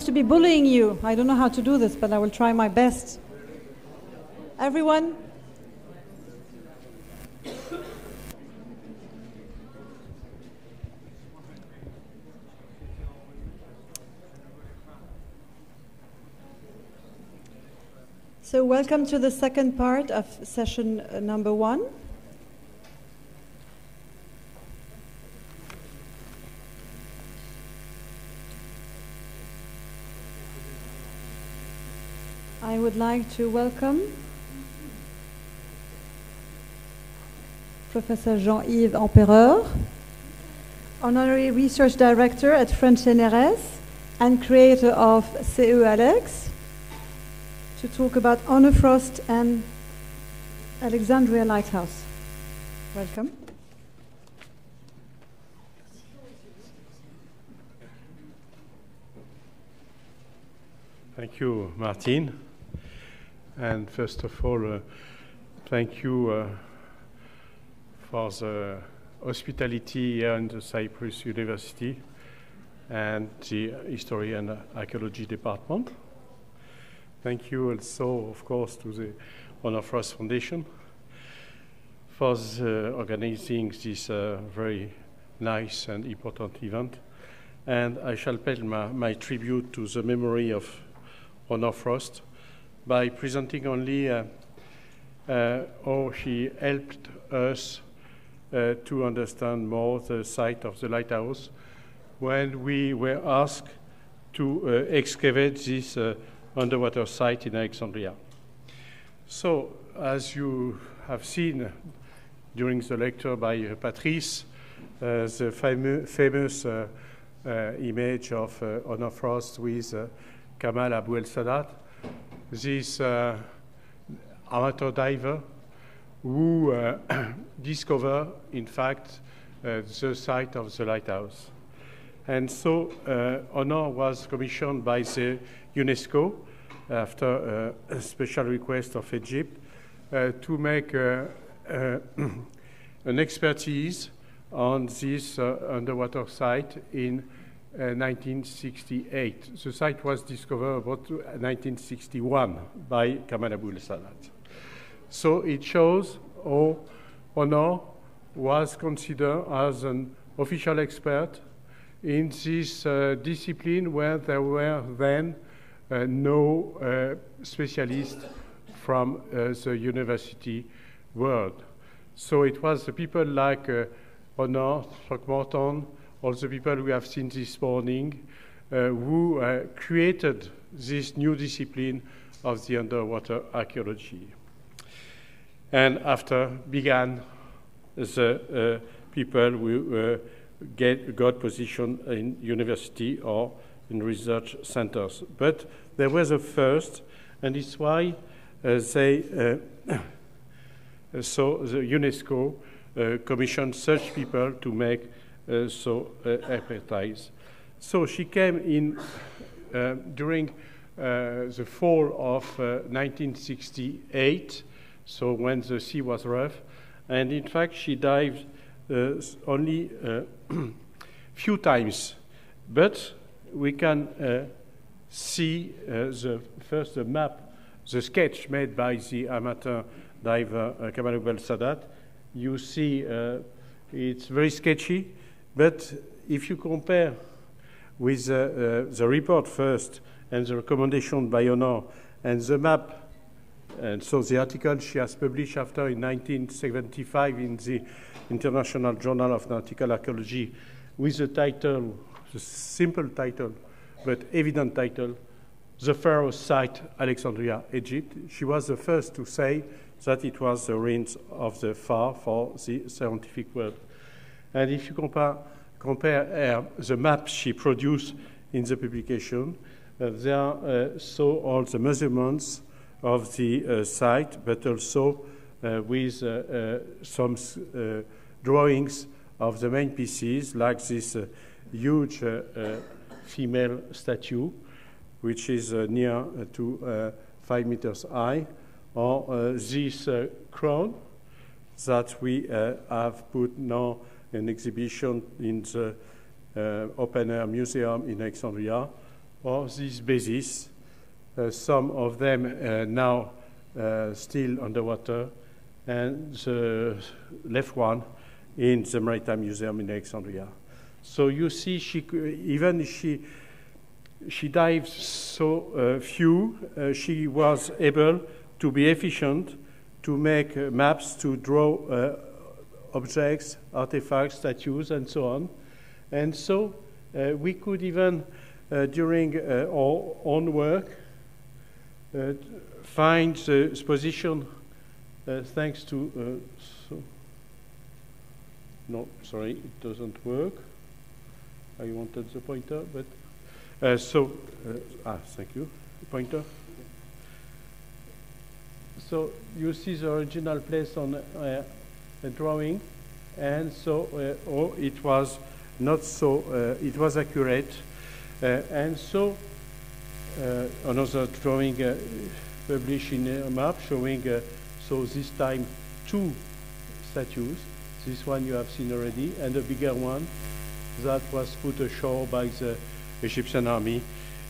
to be bullying you. I don't know how to do this, but I will try my best. Everyone? So welcome to the second part of session number 1. I would like to welcome Professor Jean-Yves Empereur, Honorary Research Director at French NRS and creator of CE Alex, to talk about Honor Frost and Alexandria Lighthouse. Welcome. Thank you, Martine. And first of all, thank you for the hospitality here in the Cyprus University and the History and Archaeology Department. Thank you also, of course, to the Honor Frost Foundation for organizing this very nice and important event. And I shall pay my tribute to the memory of Honor Frost by presenting only how she helped us to understand more the site of the lighthouse when we were asked to excavate this underwater site in Alexandria. So, as you have seen during the lecture by Patrice, the famous image of Honor Frost with Kamal Abu El Sadat, this amateur diver who discovered, in fact, the site of the lighthouse. And so Honor was commissioned by the UNESCO after a special request of Egypt to make an expertise on this underwater site in 1968. The site was discovered about 1961 by Kamal Abu El Sadat. So it shows how Honor was considered as an official expert in this discipline where there were then no specialists from the university world. So it was the people like Honor, Throckmorton, all the people we have seen this morning who created this new discipline of the underwater archaeology. And after began the people who got position in university or in research centers. But there was a first, and it's why so the UNESCO commissioned such people to make expertise. So she came in during the fall of 1968, so when the sea was rough, and in fact she dived only few times, but we can see the map, the sketch made by the amateur diver Kamal Abu El Sadat. You see it's very sketchy, but if you compare with the report first and the recommendation by Honor and the map, and so the article she has published after in 1975 in the International Journal of Nautical Archaeology with the title, the simple title, but evident title, The Pharaoh Site, Alexandria, Egypt. She was the first to say that it was the ruins of the pharaoh for the scientific world. And if you compare the maps she produced in the publication, there saw all the measurements of the site, but also with some drawings of the main pieces, like this huge female statue, which is near to 5 meters high, or this crown that we have put now in exhibition in the open-air museum in Alexandria, or these bases. Some of them now still underwater, and the left one in the Maritime Museum in Alexandria. So you see, she dives so few, she was able to be efficient, to make maps, to draw objects, artifacts, statues, and so on. And so we could even, during our own work, find the position thanks to... no, sorry, it doesn't work. I wanted the pointer, but... thank you, pointer. So you see the original place on a drawing, and so it was not so, it was accurate. And so another drawing published in a map showing, so this time 2 statues. This one you have seen already, and a bigger one that was put ashore by the Egyptian army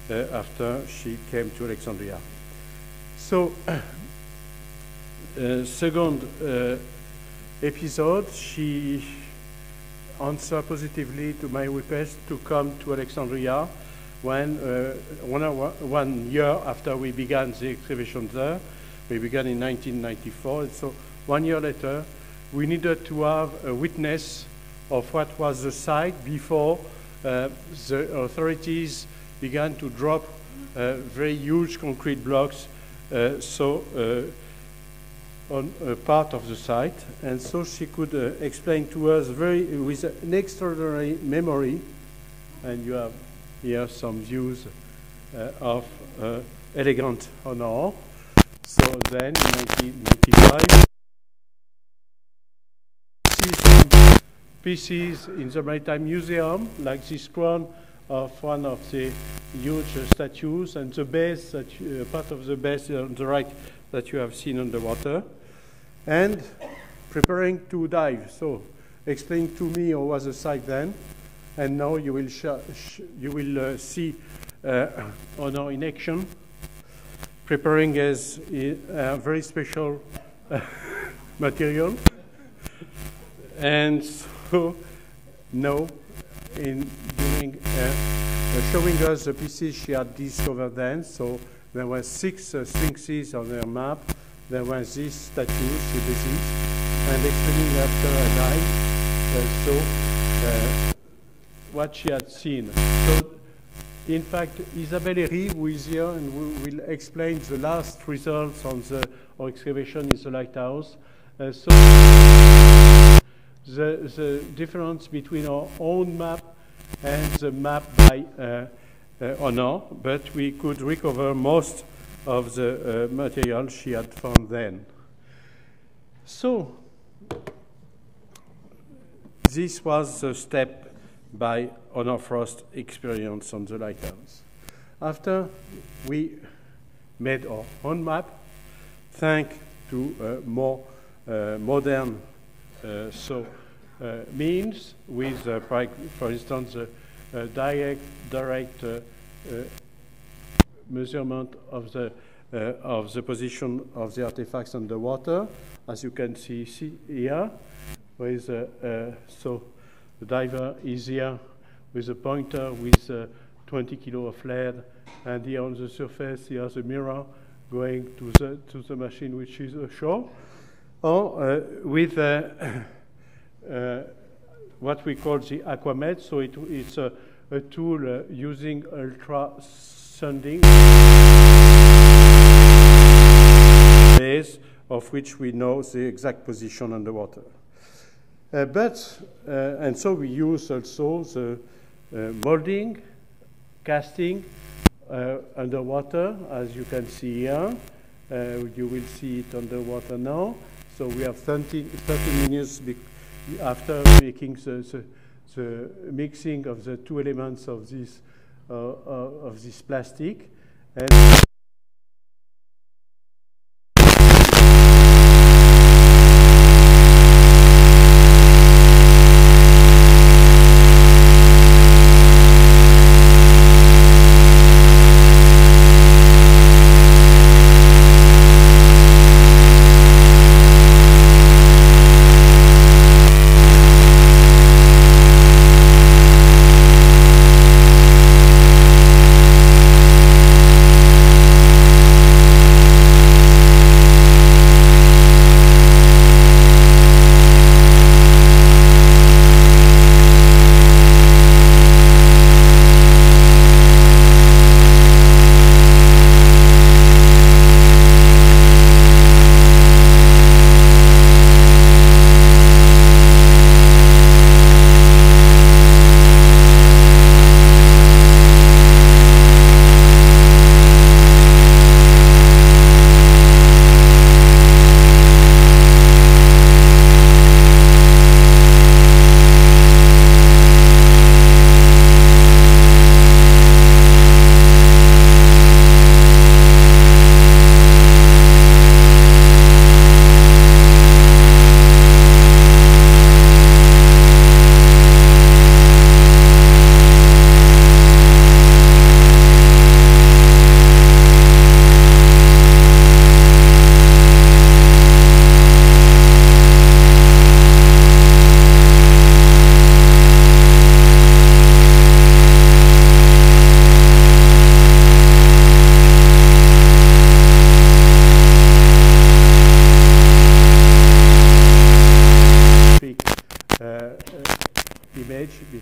after she came to Alexandria. So, second episode, she answered positively to my request to come to Alexandria when 1 year after we began the excavation there. We began in 1994, and so 1 year later, we needed to have a witness of what was the site before the authorities began to drop very huge concrete blocks on a part of the site. And so she could explain to us with an extraordinary memory, and you have here some views of elegant honor. So then in 1995, pieces in the Maritime Museum, like this crown of one of the huge statues, and the base, part of the base on the right that you have seen underwater, and preparing to dive. So, explain to me how was the site then, and now you will see honor in action, preparing as a very special material. And so now, showing us the pieces she had discovered then, so there were 6 sphinxes on her map, there were these statues, the bases, and explaining after a dive, what she had seen. So, in fact, Isabelle Herry, who is here and will explain the last results on our excavation in the lighthouse. The difference between our own map and the map by honor, but we could recover most of the material she had found then. So, this was the step by Honor Frost experience on the lighthouse. After we made our own map, thanks to more modern means with, for instance, direct measurement of the position of the artifacts underwater, as you can see here. With so the diver is here with a pointer with 20 kilo of lead, and here on the surface he has a mirror going to the machine which is ashore, or with what we call the Aquamed. So it's a tool using ultra-sounding base, of which we know the exact position underwater. And so we use also the molding, casting underwater, as you can see here. You will see it underwater now. So we have 30 minutes after making the mixing of the 2 elements of this plastic. And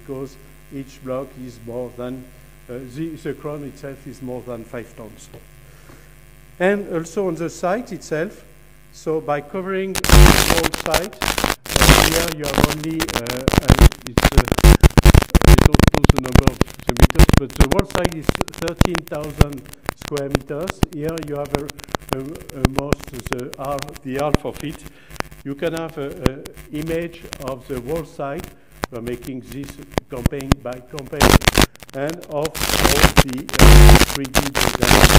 because each block is more than, the crown itself is more than 5 tons. And also on the site itself, so by covering the whole site, here you have only, I don't know the number of the meters, but the whole site is 13,000 square meters. Here you have the half of it. You can have an image of the whole site. We're making this campaign by campaign, and of all the 3D designs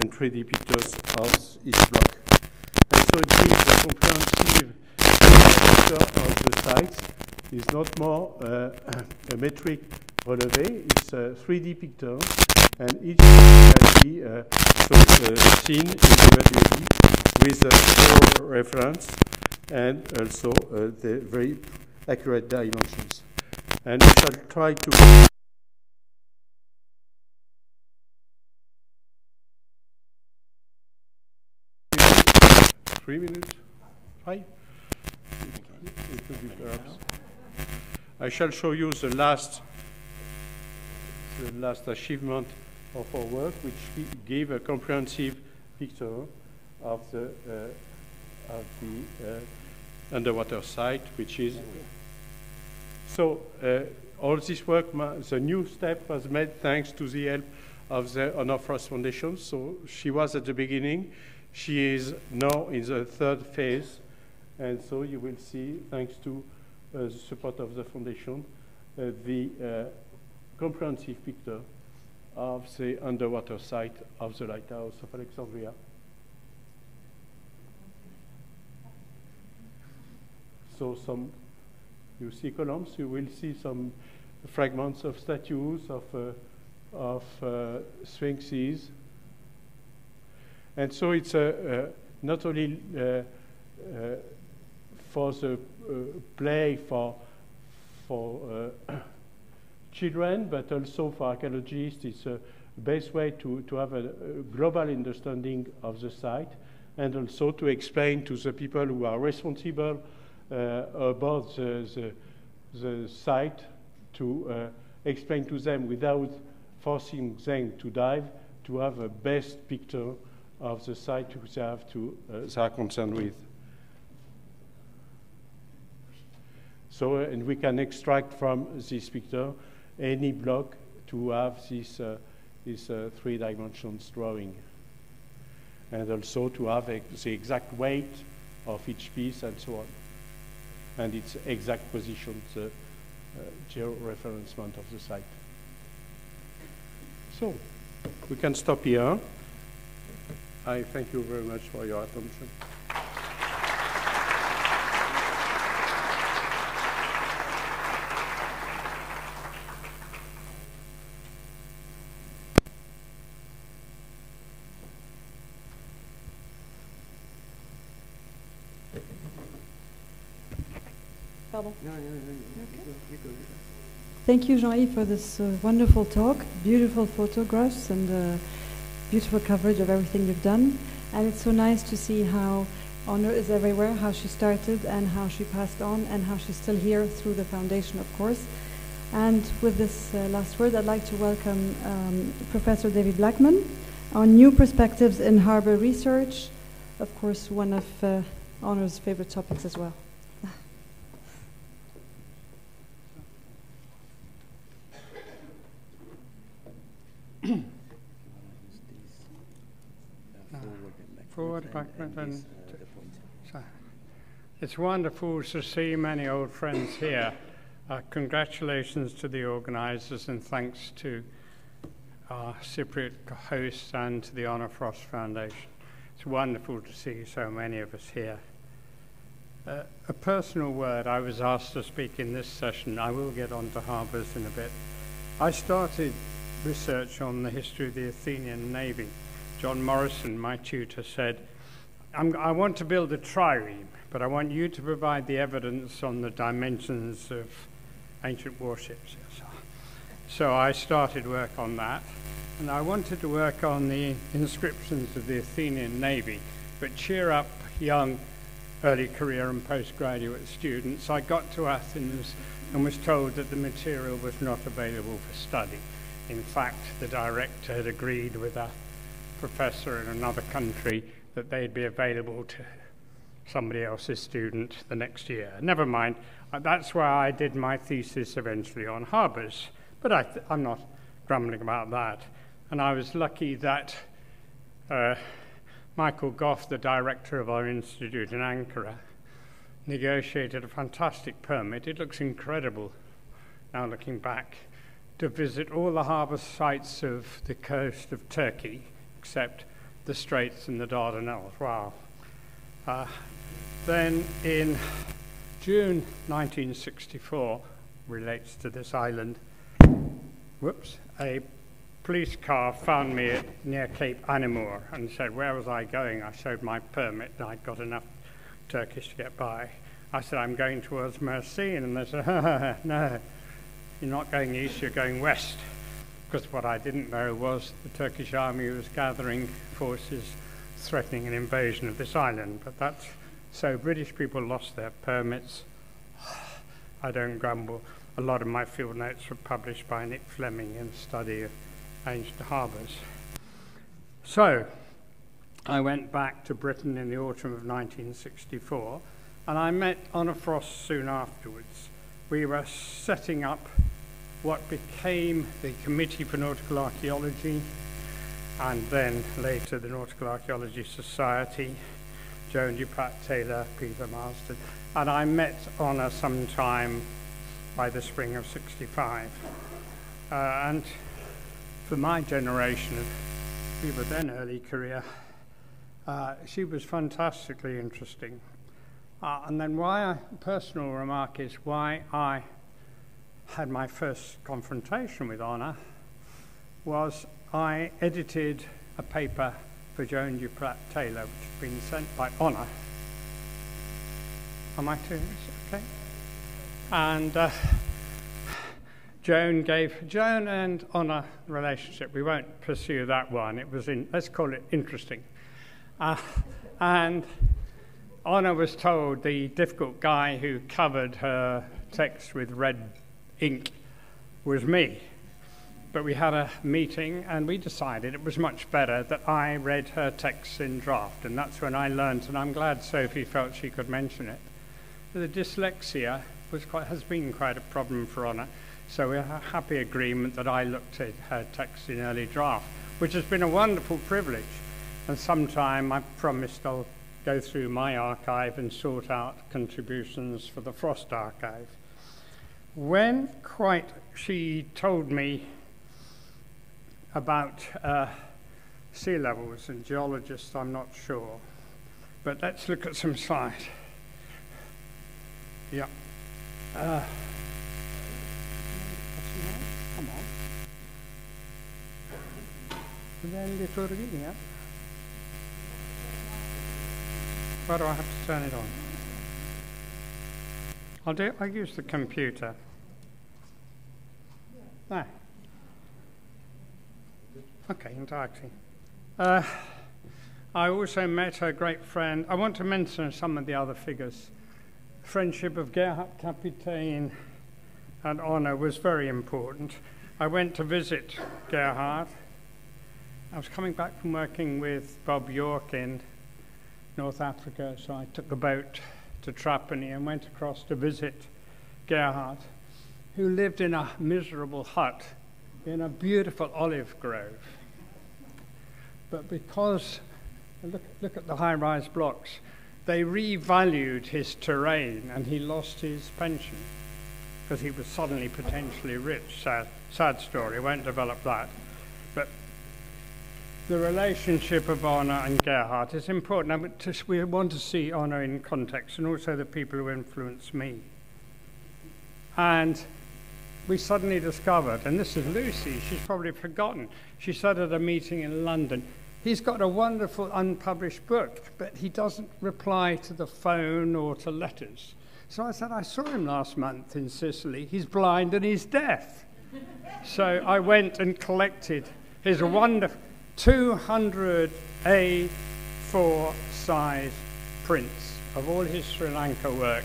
and 3D pictures of each block. And so it gives a comprehensive picture of the sites. It's not more a metric relevé, it's a 3D picture, and each can be seen individually with a full reference and also the very accurate dimensions. And we shall try to 3 minutes, 5? It could be perhaps. I shall show you the last achievement of our work, which gave a comprehensive picture of the underwater site, which is. So all this work, the new step was made thanks to the help of the Honor Frost Foundation. So she was at the beginning. She is now in the 3rd phase. And so you will see, thanks to the support of the foundation, the comprehensive picture of the underwater site of the Lighthouse of Alexandria. So you see columns, you will see some fragments of statues, of sphinxes. And so it's not only for the play for children, but also for archaeologists. It's a best way to have a global understanding of the site, and also to explain to the people who are responsible about the site, to explain to them without forcing them to dive, to have a best picture of the site which they are concerned with. So, and we can extract from this picture any block to have this 3 dimensions drawing, and also to have the exact weight of each piece and so on, and its exact position, the geo-referencement of the site. So we can stop here. I thank you very much for your attention. Pardon. No, Okay. You go. Thank you, Jean-Yves, for this wonderful talk, beautiful photographs, and beautiful coverage of everything you've done. And it's so nice to see how Honor is everywhere, how she started and how she passed on, and how she's still here through the foundation, of course. And with this last word, I'd like to welcome Professor David Blackman on new perspectives in harbor research, of course, one of Honor's favorite topics as well. Forward, backward, and so it's wonderful to see many old friends here. Congratulations to the organisers, and thanks to our Cypriot hosts and to the Honor Frost Foundation. It's wonderful to see so many of us here. A personal word, I was asked to speak in this session. I will get on to harbours in a bit. I started research on the history of the Athenian Navy. John Morrison, my tutor, said, I want to build a trireme, but I want you to provide the evidence on the dimensions of ancient warships. So I started work on that, and I wanted to work on the inscriptions of the Athenian Navy, but cheer up young early career and postgraduate students. I got to Athens and was told that the material was not available for study. In fact, the director had agreed with a professor in another country that they'd be available to somebody else's student the next year. Never mind, that's where I did my thesis eventually, on harbours, but I'm not grumbling about that. And I was lucky that Michael Goff, the director of our institute in Ankara, negotiated a fantastic permit. It looks incredible now looking back, to visit all the harbour sites of the coast of Turkey, except the Straits and the Dardanelles. Wow. Then in June 1964, relates to this island, a police car found me near Cape Anamur and said, where was I going? I showed my permit and I'd got enough Turkish to get by. I said, I'm going towards Mersin, and they said, no, you're not going east, you're going west. Because what I didn't know was the Turkish army was gathering forces threatening an invasion of this island. But that's so British people lost their permits. I don't grumble. A lot of my field notes were published by Nick Fleming in study of ancient harbours. So I went back to Britain in the autumn of 1964, and I met Honor Frost soon afterwards. We were setting up what became the Committee for Nautical Archaeology, and then later the Nautical Archaeology Society, Joan Duprat-Taylor, Peter Marsden, and I met Honor sometime by the spring of '65. And for my generation of people then early career, she was fantastically interesting. And then personal remark is why I had my first confrontation with Honor was I edited a paper for Joan Duprat-Taylor, which had been sent by Honor. Am I doing this okay? And Joan and Honor relationship, we won't pursue that one. It was let's call it interesting. And Honor was told the difficult guy who covered her text with red ink was me. But we had a meeting and we decided it was much better that I read her texts in draft, and that's when I learned, and I'm glad Sophie felt she could mention it. The dyslexia has been quite a problem for Honor, so we had a happy agreement that I looked at her text in early draft, which has been a wonderful privilege. And sometime I promised I'll go through my archive and sort out contributions for the Frost archive. When she told me about sea levels and geologists, I'm not sure. But let's look at some slides. Yeah. Come on. Then yeah. Why do I have to turn it on? I'll use the computer. There. Okay, interacting. I also met her great friend. I want to mention some of the other figures. Friendship of Gerhard Kapitein and Honor was very important. I went to visit Gerhard. I was coming back from working with Bob York in North Africa, so I took a boat to Trapani and went across to visit Gerhard, who lived in a miserable hut in a beautiful olive grove. But because, look at the high-rise blocks, they revalued his terrain and he lost his pension because he was suddenly potentially rich. Sad story, I won't develop that. But the relationship of Honor and Gerhard is important. We want to see Honor in context and also the people who influenced me. And we suddenly discovered, and this is Lucy, she's probably forgotten, she said at a meeting in London, he's got a wonderful unpublished book, but he doesn't reply to the phone or to letters. So I said, I saw him last month in Sicily. He's blind and he's deaf. So I went and collected his wonderful 200 A4 size prints of all his Sri Lanka work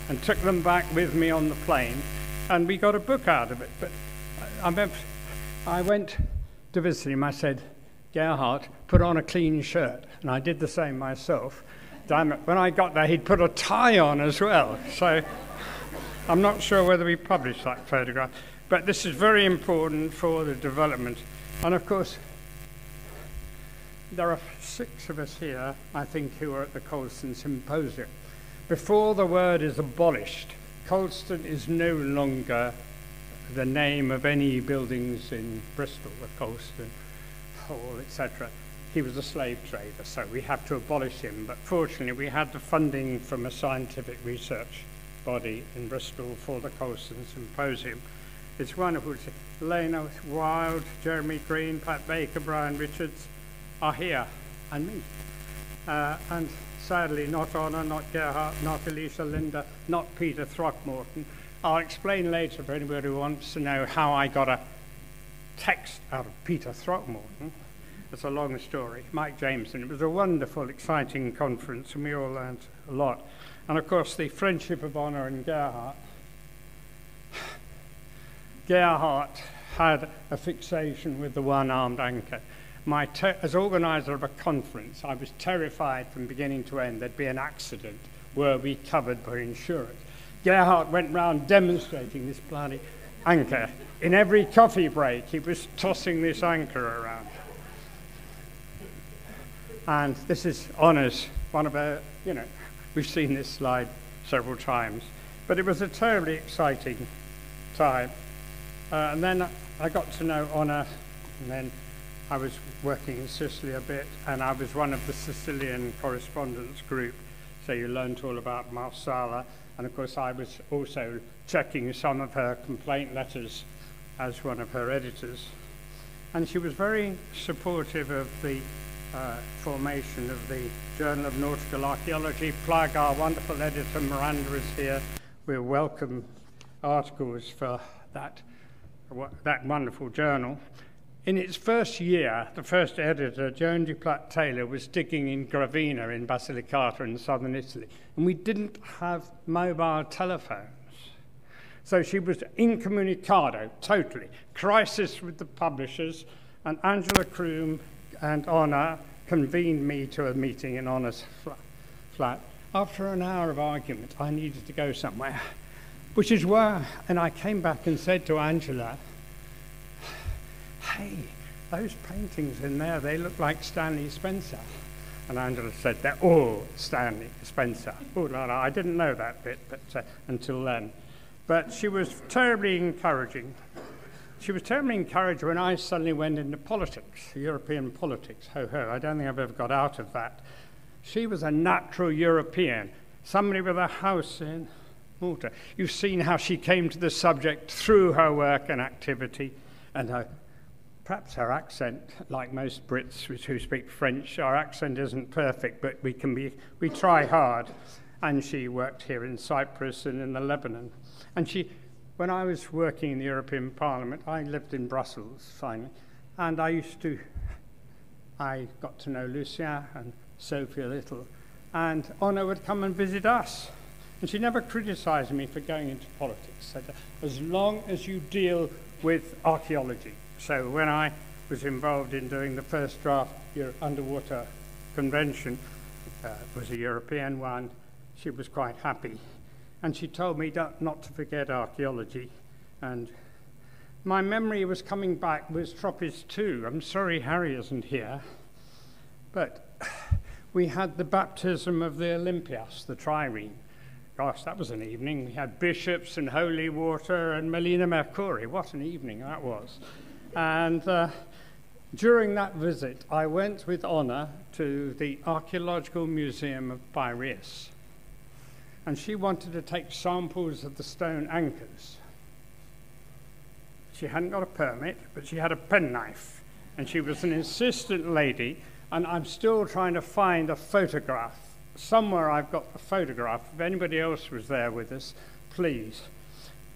and took them back with me on the plane. And we got a book out of it. But I remember I went to visit him. I said, Gerhard, put on a clean shirt. And I did the same myself. Damn it, when I got there, he'd put a tie on as well. So I'm not sure whether we published that photograph. But this is very important for the development. And of course, there are 6 of us here, I think, who are at the Colston Symposium. Before the word is abolished, Colston is no longer the name of any buildings in Bristol, the Colston Hall, etc. He was a slave trader, so we have to abolish him. But fortunately, we had the funding from a scientific research body in Bristol for the Colston Symposium. It's wonderful to see Lena Wild, Jeremy Green, Pat Baker, Brian Richards are here, and me. And sadly, not Honor, not Gerhard, not Alicia Linda, not Peter Throckmorton. I'll explain later for anybody who wants to know how I got a text out of Peter Throckmorton. It's a long story. Mike Jameson. It was a wonderful, exciting conference, and we all learned a lot. And of course, the friendship of Honor and Gerhard. Gerhard had a fixation with the one-armed anchor. As organizer of a conference, I was terrified from beginning to end there'd be an accident. Were we covered for insurance? Gerhard went round demonstrating this bloody anchor. In every coffee break, he was tossing this anchor around. And this is Honor's, one of her, we've seen this slide several times. But it was a terribly exciting time. And then I got to know Honor, and then I was working in Sicily a bit, and I was one of the Sicilian correspondence group, so you learned all about Marsala. And of course, I was also checking some of her complaint letters as one of her editors. And she was very supportive of the formation of the Journal of Nautical Archaeology. Plug, our wonderful editor, Miranda, is here. We welcome articles for that wonderful journal. In its first year, the first editor, Joan Duplat Taylor, was digging in Gravina in Basilicata in southern Italy, and we didn't have mobile telephones. So she was incommunicado, totally. Crisis with the publishers, and Angela Kroom and Honor convened me to a meeting in Honor's flat. After an hour of argument, I needed to go somewhere, which is where, and I came back and said to Angela, hey, those paintings in there, they look like Stanley Spencer. And Angela said, they're all Stanley Spencer. Oh, no, I didn't know that bit until then. But she was terribly encouraging. She was terribly encouraged when I suddenly went into politics, European politics. Ho, ho, I don't think I've ever got out of that. She was a natural European, somebody with a house in Malta. You've seen how she came to the subject through her work and activity, and perhaps her accent, like most Brits who speak French, our accent isn't perfect, but we try hard. And she worked here in Cyprus and in the Lebanon. And when I was working in the European Parliament, I lived in Brussels finally, and I got to know Lucien and Sophie a little, and Honor would come and visit us. And she never criticized me for going into politics, said, as long as you deal with archaeology. So when I was involved in doing the first draft underwater convention, it was a European one, she was quite happy. And she told me not to forget archaeology. And my memory was coming back was Tropis 2. I'm sorry Harry isn't here. But we had the baptism of the Olympias, the trireme. Gosh, that was an evening. We had bishops and holy water and Melina Mercuri. What an evening that was. And during that visit, I went with Honor to the Archaeological Museum of Piraeus. And she wanted to take samples of the stone anchors. She hadn't got a permit, but she had a penknife. And she was an insistent lady, and I'm still trying to find a photograph. Somewhere I've got a photograph. If anybody else was there with us, please.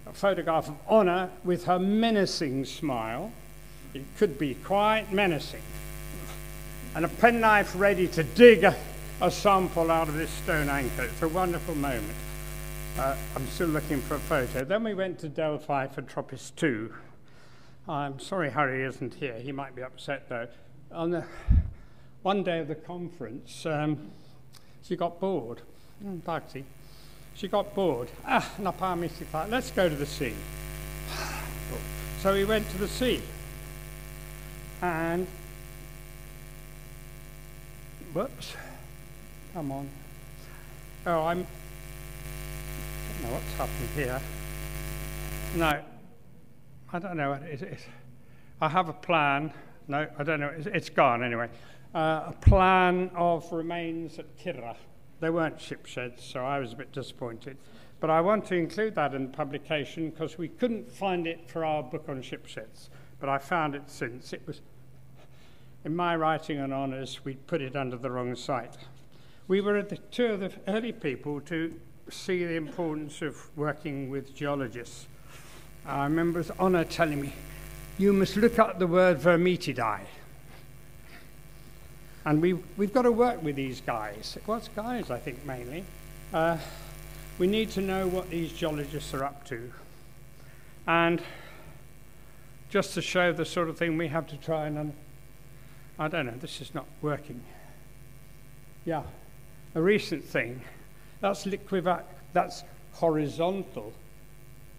A photograph of Honor with her menacing smile. It could be quite menacing. And a penknife ready to dig a sample out of this stone anchor. It's a wonderful moment. I'm still looking for a photo. Then we went to Delphi for Troppis 2. I'm sorry Harry isn't here. He might be upset though. On the one day of the conference, she got bored. Taxi. She got bored. Let's go to the sea. So we went to the sea. And whoops. Come on. Oh, I don't know what's happened here. No, I don't know what it is. I have a plan. No, I don't know. It's gone anyway. A plan of remains at Kirra. They weren't ship sheds, so I was a bit disappointed. But I want to include that in the publication because we couldn't find it for our book on ship sheds. But I found it since. It was, in my writing on honours, we put it under the wrong site. We were two of the early people to see the importance of working with geologists. I remember Honor telling me, you must look up the word vermitidae. And we've got to work with these guys. What's guys, I think, mainly. We need to know what these geologists are up to. And just to show the sort of thing we have to try and... I don't know, this is not working. Yeah, a recent thing. That's that's horizontal,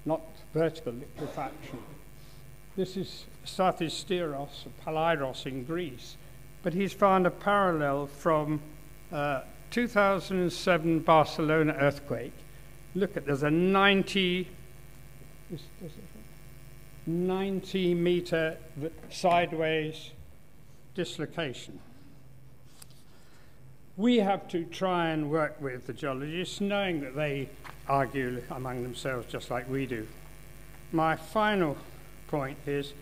not vertical liquefaction. This is Strathysteros, Paleiros in Greece. But he's found a parallel from 2007 Barcelona earthquake. Look at, there's a 90 meter sideways dislocation. We have to try and work with the geologists, knowing that they argue among themselves just like we do. My final point is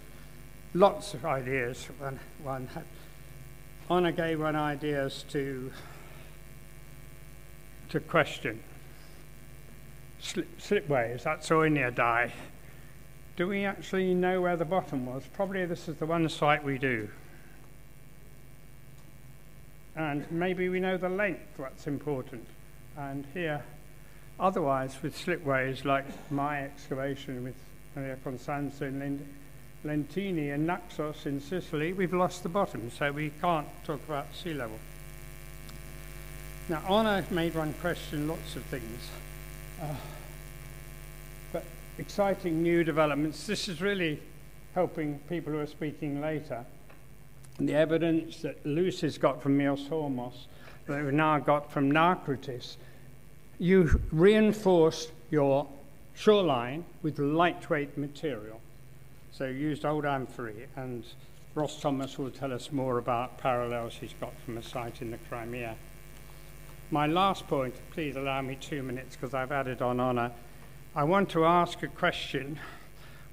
lots of ideas. Honor gave one ideas to question. Slipways, that's Oiniadae. Do we actually know where the bottom was? Probably this is the one site we do. And maybe we know the length, what's important. And here, otherwise with slipways like my excavation with Maria Constanza and Lentini and Naxos in Sicily, we've lost the bottom, so we can't talk about sea level. Now, Honor made one question lots of things, but exciting new developments. This is really helping people who are speaking later. And the evidence that Lucy's got from Mios Hormos, that we've now got from Narcotis, you reinforce your shoreline with lightweight material. So you used old amphory, and Ross Thomas will tell us more about parallels he's got from a site in the Crimea. My last point, please allow me 2 minutes because I've added on Honor. I want to ask a question.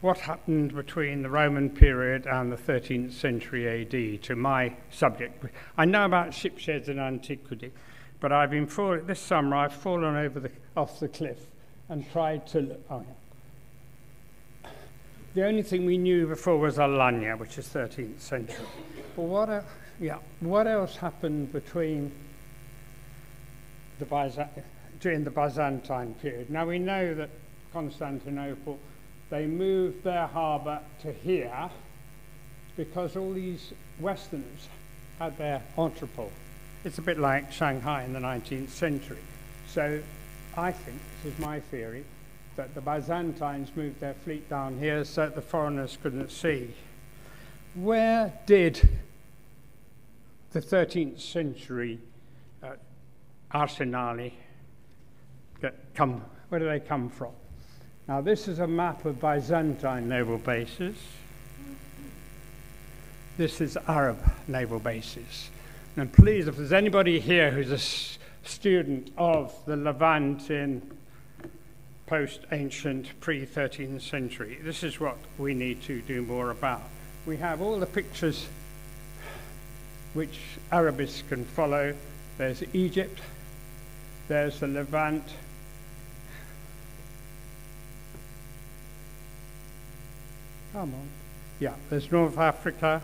What happened between the Roman period and the 13th century AD to my subject? I know about ship sheds in antiquity, but I've been this summer I've fallen over off the cliff and tried to look. Oh, yeah. The only thing we knew before was Alanya, which is 13th century. But what else happened between during the Byzantine period? Now we know that Constantinople, they moved their harbour to here because all these Westerners had their entrepot. It's a bit like Shanghai in the 19th century. So I think, this is my theory, that the Byzantines moved their fleet down here so that the foreigners couldn't see. Where did the 13th century arsenali where do they come from? Now this is a map of Byzantine naval bases. This is Arab naval bases. And please, if there's anybody here who's a student of the Levant in post-ancient, pre-13th century, this is what we need to do more about. We have all the pictures which Arabists can follow. There's Egypt, there's the Levant, come on, yeah, there's North Africa.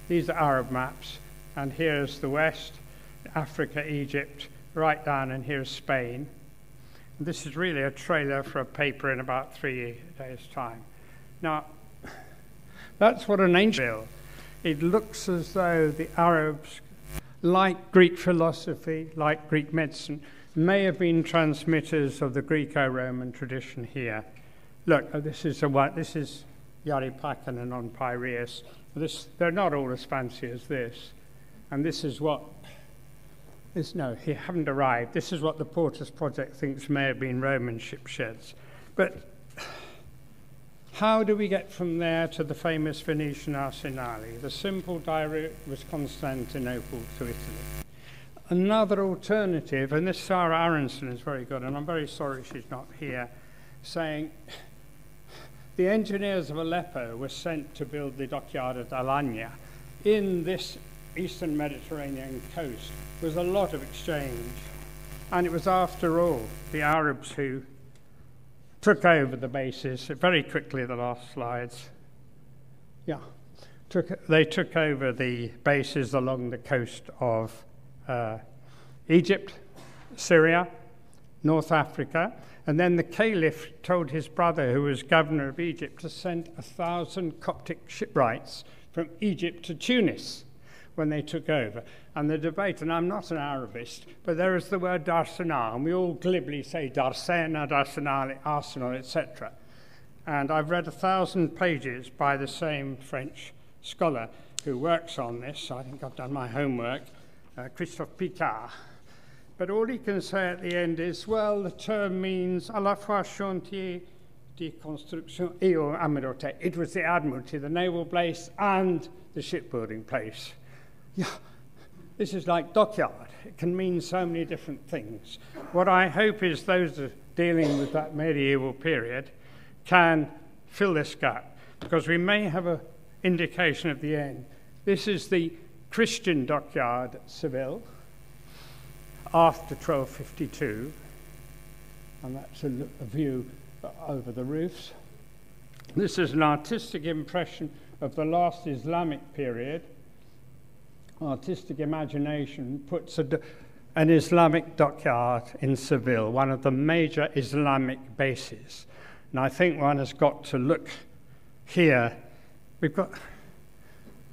These are Arab maps, and here's the West, Africa, Egypt, right down, and here's Spain. This is really a trailer for a paper in about 3 days' time. Now, that's what an ancient bill. It looks as though the Arabs, like Greek philosophy, like Greek medicine, may have been transmitters of the Greco-Roman tradition here. Look, this is Yaripakan on Piraeus. They're not all as fancy as this. And this is what, no, he haven't arrived. This is what the Portus Project thinks may have been Roman ship sheds. But how do we get from there to the famous Venetian arsenale? The simple direct was Constantinople to Italy. Another alternative, and this Sarah Aronson is very good, and I'm very sorry she's not here, saying the engineers of Aleppo were sent to build the dockyard at Alanya. In this eastern Mediterranean coast was a lot of exchange, and it was after all the Arabs who took over the bases. Very quickly, the last slides. They took over the bases along the coast of Egypt, Syria, North Africa, and then the Caliph told his brother, who was governor of Egypt, to send 1,000 Coptic shipwrights from Egypt to Tunis when they took over. And the debate, and I'm not an Arabist, but there is the word Darsena, and we all glibly say Darsena, Darsenal, Arsenal, etc. And I've read 1,000 pages by the same French scholar who works on this. I think I've done my homework, Christophe Picard. But all he can say at the end is, well, the term means à la fois chantier de construction et admirauté. It was the Admiralty, the naval place, and the shipbuilding place. Yeah, this is like dockyard. It can mean so many different things. What I hope is those dealing with that medieval period can fill this gap, because we may have an indication at the end. This is the Christian dockyard at Seville after 1252, and that's a view over the roofs. This is an artistic impression of the last Islamic period. Artistic imagination puts an Islamic dockyard in Seville, one of the major Islamic bases. And I think one has got to look here. We've got,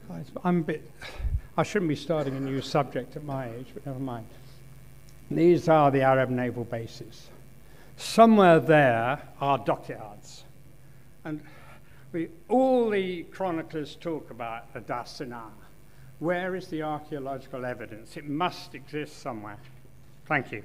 I shouldn't be starting a new subject at my age, but never mind. These are the Arab naval bases. Somewhere there are dockyards. And all the chroniclers talk about the Darsena. Where is the archaeological evidence? It must exist somewhere. Thank you.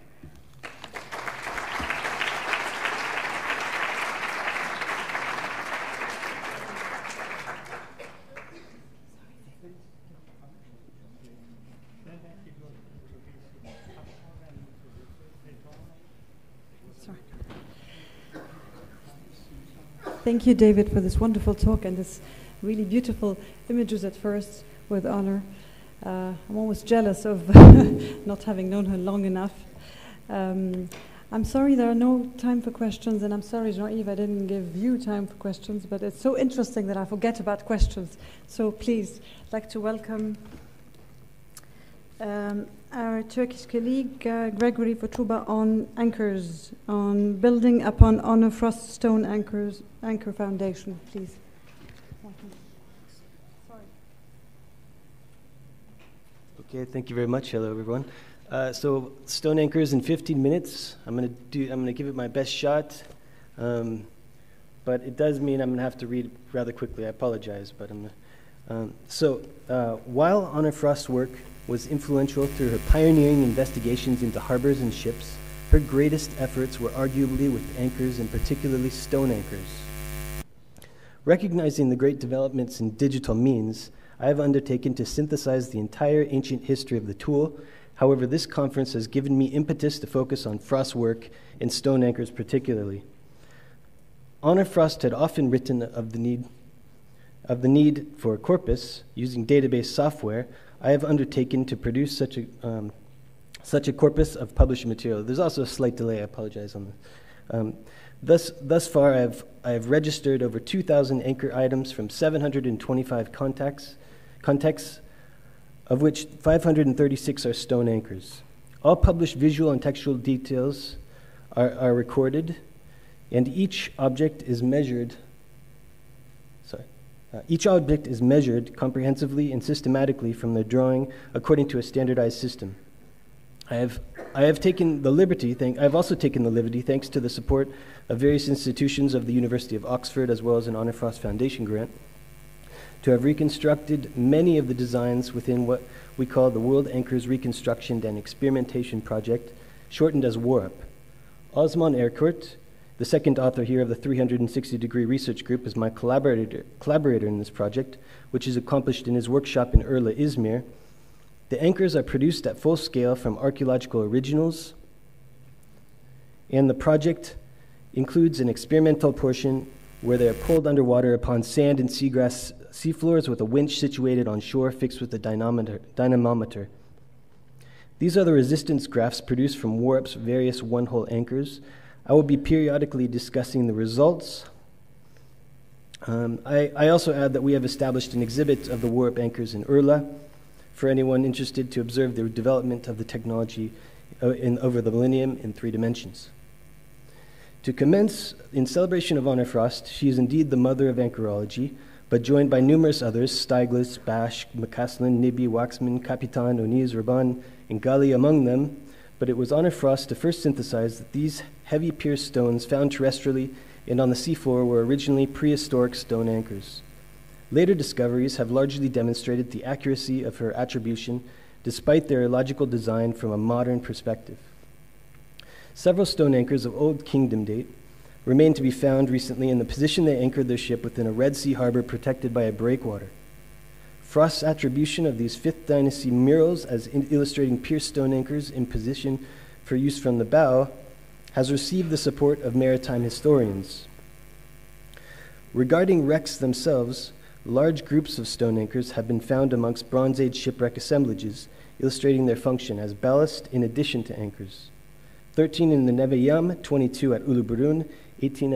Thank you, David, for this wonderful talk and this really beautiful images at first with honor. I'm almost jealous of not having known her long enough. I'm sorry there are no time for questions, and I'm sorry, Jean-Yves, I didn't give you time for questions, but it's so interesting that I forget about questions. So please, I'd like to welcome our Turkish colleague, Gregory Fotuba, on anchors, on building upon Honor Frost Stone Anchor Foundation, please. Okay, thank you very much. Hello, everyone. So stone anchors in 15 minutes. I'm gonna give it my best shot, but it does mean I'm gonna have to read rather quickly. I apologize, but while Honor Frost's work was influential through her pioneering investigations into harbors and ships, her greatest efforts were arguably with anchors, and particularly stone anchors. Recognizing the great developments in digital means, I have undertaken to synthesize the entire ancient history of the tool. However, this conference has given me impetus to focus on Frost's work and stone anchors particularly. Honor Frost had often written of the need for a corpus using database software. I have undertaken to produce such a corpus of published material. There's also a slight delay. I apologize on that. Thus far, I have registered over 2,000 anchor items from 725 contexts, of which 536 are stone anchors. All published visual and textual details are recorded, and each object is measured comprehensively and systematically from the drawing according to a standardized system. I have also taken the liberty, thanks to the support of various institutions of the University of Oxford, as well as an Honor Frost Foundation grant, to have reconstructed many of the designs within what we call the World Anchors Reconstruction and Experimentation Project, shortened as WARP. Osman Erkurt, the second author here of the 360-degree research group, is my collaborator in this project, which is accomplished in his workshop in Urla, Izmir. The anchors are produced at full scale from archaeological originals, and the project includes an experimental portion where they are pulled underwater upon sand and seagrass seafloors with a winch situated on shore fixed with a dynamometer. These are the resistance graphs produced from WARP's various one-hole anchors. I will be periodically discussing the results. I also add that we have established an exhibit of the WARP anchors in Urla for anyone interested to observe the development of the technology over the millennium in 3 dimensions. To commence, in celebration of Honor Frost, she is indeed the mother of anchorology, but joined by numerous others, Steiglitz, Basch, McCaslin, Nibby, Waxman, Capitan, Oniz, Raban, and Gali among them, but it was Honor Frost to first synthesize that these heavy pierced stones found terrestrially and on the seafloor were originally prehistoric stone anchors. Later discoveries have largely demonstrated the accuracy of her attribution, despite their illogical design from a modern perspective. Several stone anchors of Old Kingdom date remain to be found recently in the position they anchored their ship within a Red Sea harbor protected by a breakwater. Frost's attribution of these 5th Dynasty murals as illustrating pierced stone anchors in position for use from the bow has received the support of maritime historians. Regarding wrecks themselves, large groups of stone anchors have been found amongst Bronze Age shipwreck assemblages, illustrating their function as ballast in addition to anchors. 13 in the Neve Yam, 22 at Uluburun, 18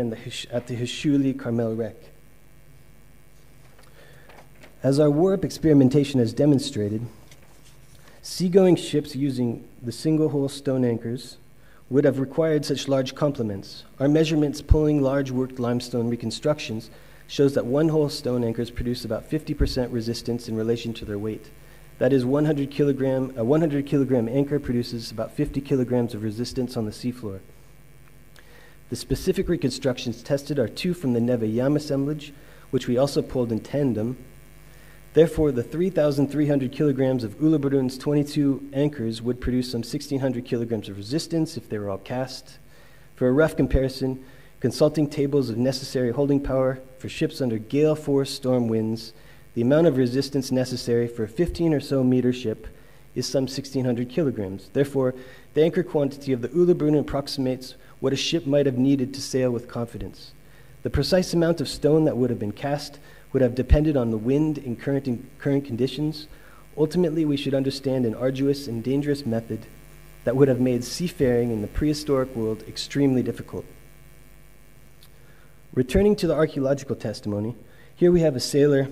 at the Hishuli Carmel wreck. As our warp experimentation has demonstrated, seagoing ships using the single-hole stone anchors would have required such large complements. Our measurements pulling large worked limestone reconstructions shows that one-hole stone anchors produce about 50% resistance in relation to their weight. That is, a 100 kilogram anchor produces about 50 kilograms of resistance on the seafloor. The specific reconstructions tested are 2 from the Neve Yam assemblage, which we also pulled in tandem. Therefore, the 3,300 kilograms of Uluburun's 22 anchors would produce some 1,600 kilograms of resistance if they were all cast. For a rough comparison, consulting tables of necessary holding power for ships under gale-force storm winds, the amount of resistance necessary for a 15 or so meter ship is some 1,600 kilograms. Therefore, the anchor quantity of the Uluburun approximates what a ship might have needed to sail with confidence. The precise amount of stone that would have been cast would have depended on the wind and current conditions. Ultimately, we should understand an arduous and dangerous method that would have made seafaring in the prehistoric world extremely difficult. Returning to the archaeological testimony, here we have a sailor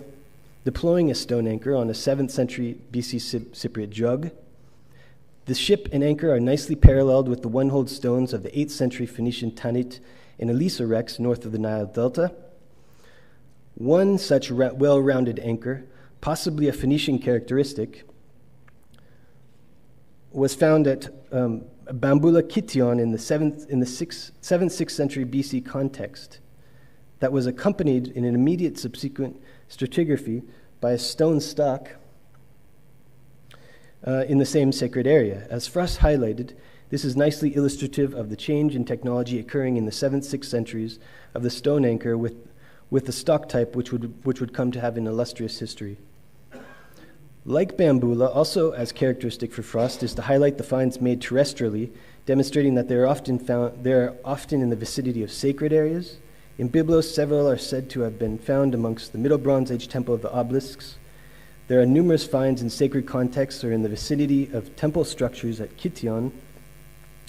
deploying a stone anchor on a 7th century BC Cypriot jug. The ship and anchor are nicely paralleled with the one-holed stones of the 8th century Phoenician Tanit and Elisa wrecks north of the Nile Delta. One such well-rounded anchor, possibly a Phoenician characteristic, was found at Bambula Kition in the 6th century BC context that was accompanied in an immediate subsequent stratigraphy by a stone stock in the same sacred area. As Frost highlighted, this is nicely illustrative of the change in technology occurring in the 7th, 6th centuries of the stone anchor with the stock type which would come to have an illustrious history. Like Bambula, also as characteristic for Frost is to highlight the finds made terrestrially, demonstrating that they are often in the vicinity of sacred areas. In Byblos, several are said to have been found amongst the Middle Bronze Age temple of the obelisks. There are numerous finds in sacred contexts or in the vicinity of temple structures at Kition.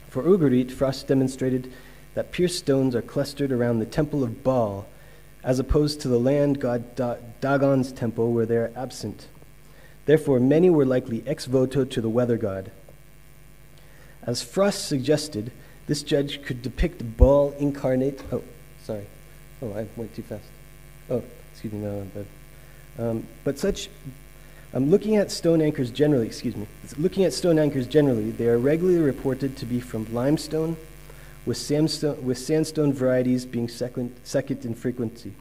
For Ugarit, Frost demonstrated that pierced stones are clustered around the temple of Baal, as opposed to the land god Dagon's temple where they are absent. Therefore, many were likely ex voto to the weather god. As Frost suggested, This judge could depict Baal incarnate. Oh, sorry. Oh, I went too fast. Oh, excuse me. No, but such. Looking at stone anchors generally, they are regularly reported to be from limestone, with sandstone varieties being second in frequency.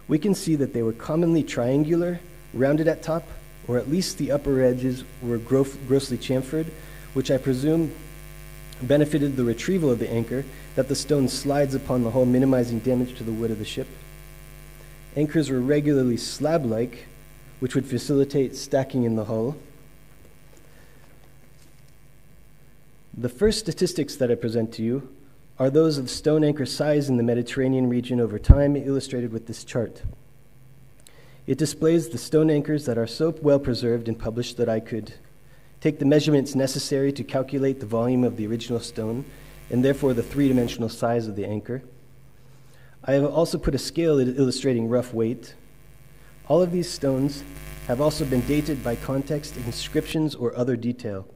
We can see that they were commonly triangular, rounded at top, or at least the upper edges were grossly chamfered, which I presume benefited the retrieval of the anchor, that the stone slides upon the hull, minimizing damage to the wood of the ship. Anchors were regularly slab-like, which would facilitate stacking in the hull. The first statistics that I present to you are those of stone anchor size in the Mediterranean region over time, illustrated with this chart. It displays the stone anchors that are so well preserved and published that I could take the measurements necessary to calculate the volume of the original stone, and therefore the three-dimensional size of the anchor. I have also put a scale illustrating rough weight. All of these stones have also been dated by context, inscriptions, or other detail.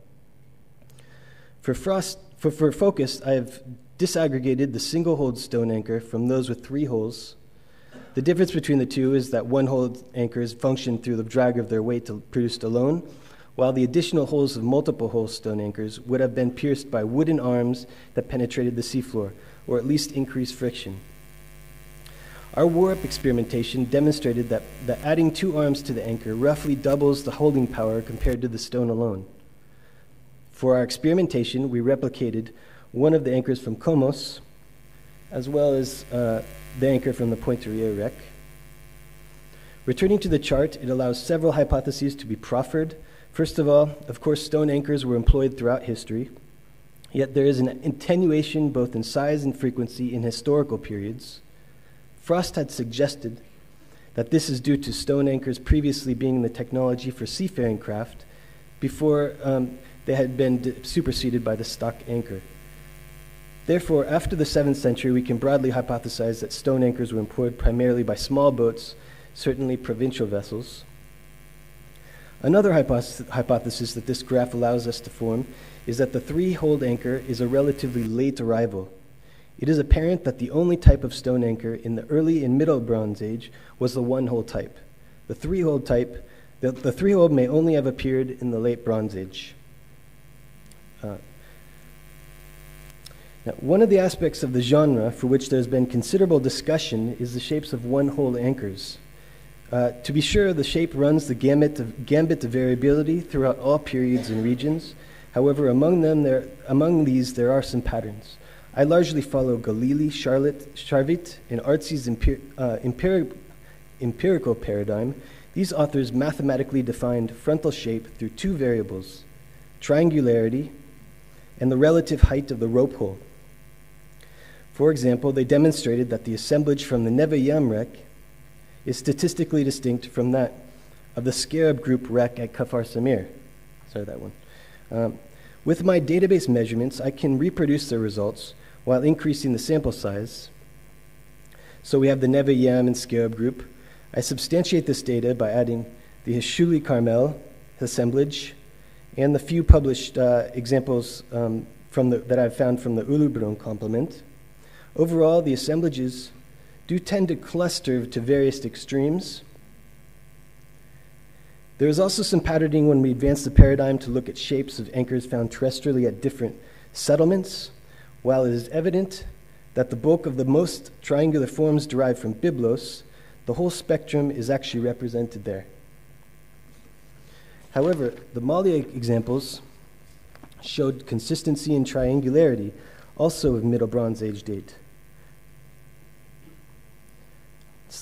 For focus, I have disaggregated the single-holed stone anchor from those with 3 holes. The difference between the two is that one-holed anchors function through the drag of their weight produced alone, while the additional holes of multiple-hole stone anchors would have been pierced by wooden arms that penetrated the seafloor, or at least increased friction. Our warp experimentation demonstrated that adding 2 arms to the anchor roughly doubles the holding power compared to the stone alone. For our experimentation, we replicated one of the anchors from Comos, as well as the anchor from the Pointeria wreck. Returning to the chart, it allows several hypotheses to be proffered. First of all, of course, stone anchors were employed throughout history, yet there is an attenuation both in size and frequency in historical periods. Frost had suggested that this is due to stone anchors previously being the technology for seafaring craft before they had been superseded by the stock anchor. Therefore, after the 7th century, we can broadly hypothesize that stone anchors were employed primarily by small boats, certainly provincial vessels. Another hypothesis that this graph allows us to form is that the 3-holed anchor is a relatively late arrival. It is apparent that the only type of stone anchor in the early and middle Bronze Age was the 1-hole type. The 3-hole type, the 3-hole may only have appeared in the late Bronze Age. Now, one of the aspects of the genre for which there's been considerable discussion is the shapes of 1-hole anchors. To be sure, the shape runs the gambit of variability throughout all periods and regions. However, among these there are some patterns. I largely follow Galili, Charvit, and Artzi's empirical paradigm. These authors mathematically defined frontal shape through 2 variables, triangularity and the relative height of the rope hole. For example, they demonstrated that the assemblage from the Neve Yam wreck is statistically distinct from that of the Scarab Group wreck at Kafar Samir. Sorry, that one. With my database measurements, I can reproduce the results while increasing the sample size. So we have the Neve Yam and Scarab Group. I substantiate this data by adding the Hishuli Carmel assemblage and the few published examples that I've found from the Ulubron complement. Overall, the assemblages do tend to cluster to various extremes. There is also some patterning when we advance the paradigm to look at shapes of anchors found terrestrially at different settlements. While it is evident that the bulk of the most triangular forms derive from Byblos, the whole spectrum is actually represented there. However, the Malia examples showed consistency and triangularity, also of Middle Bronze Age date.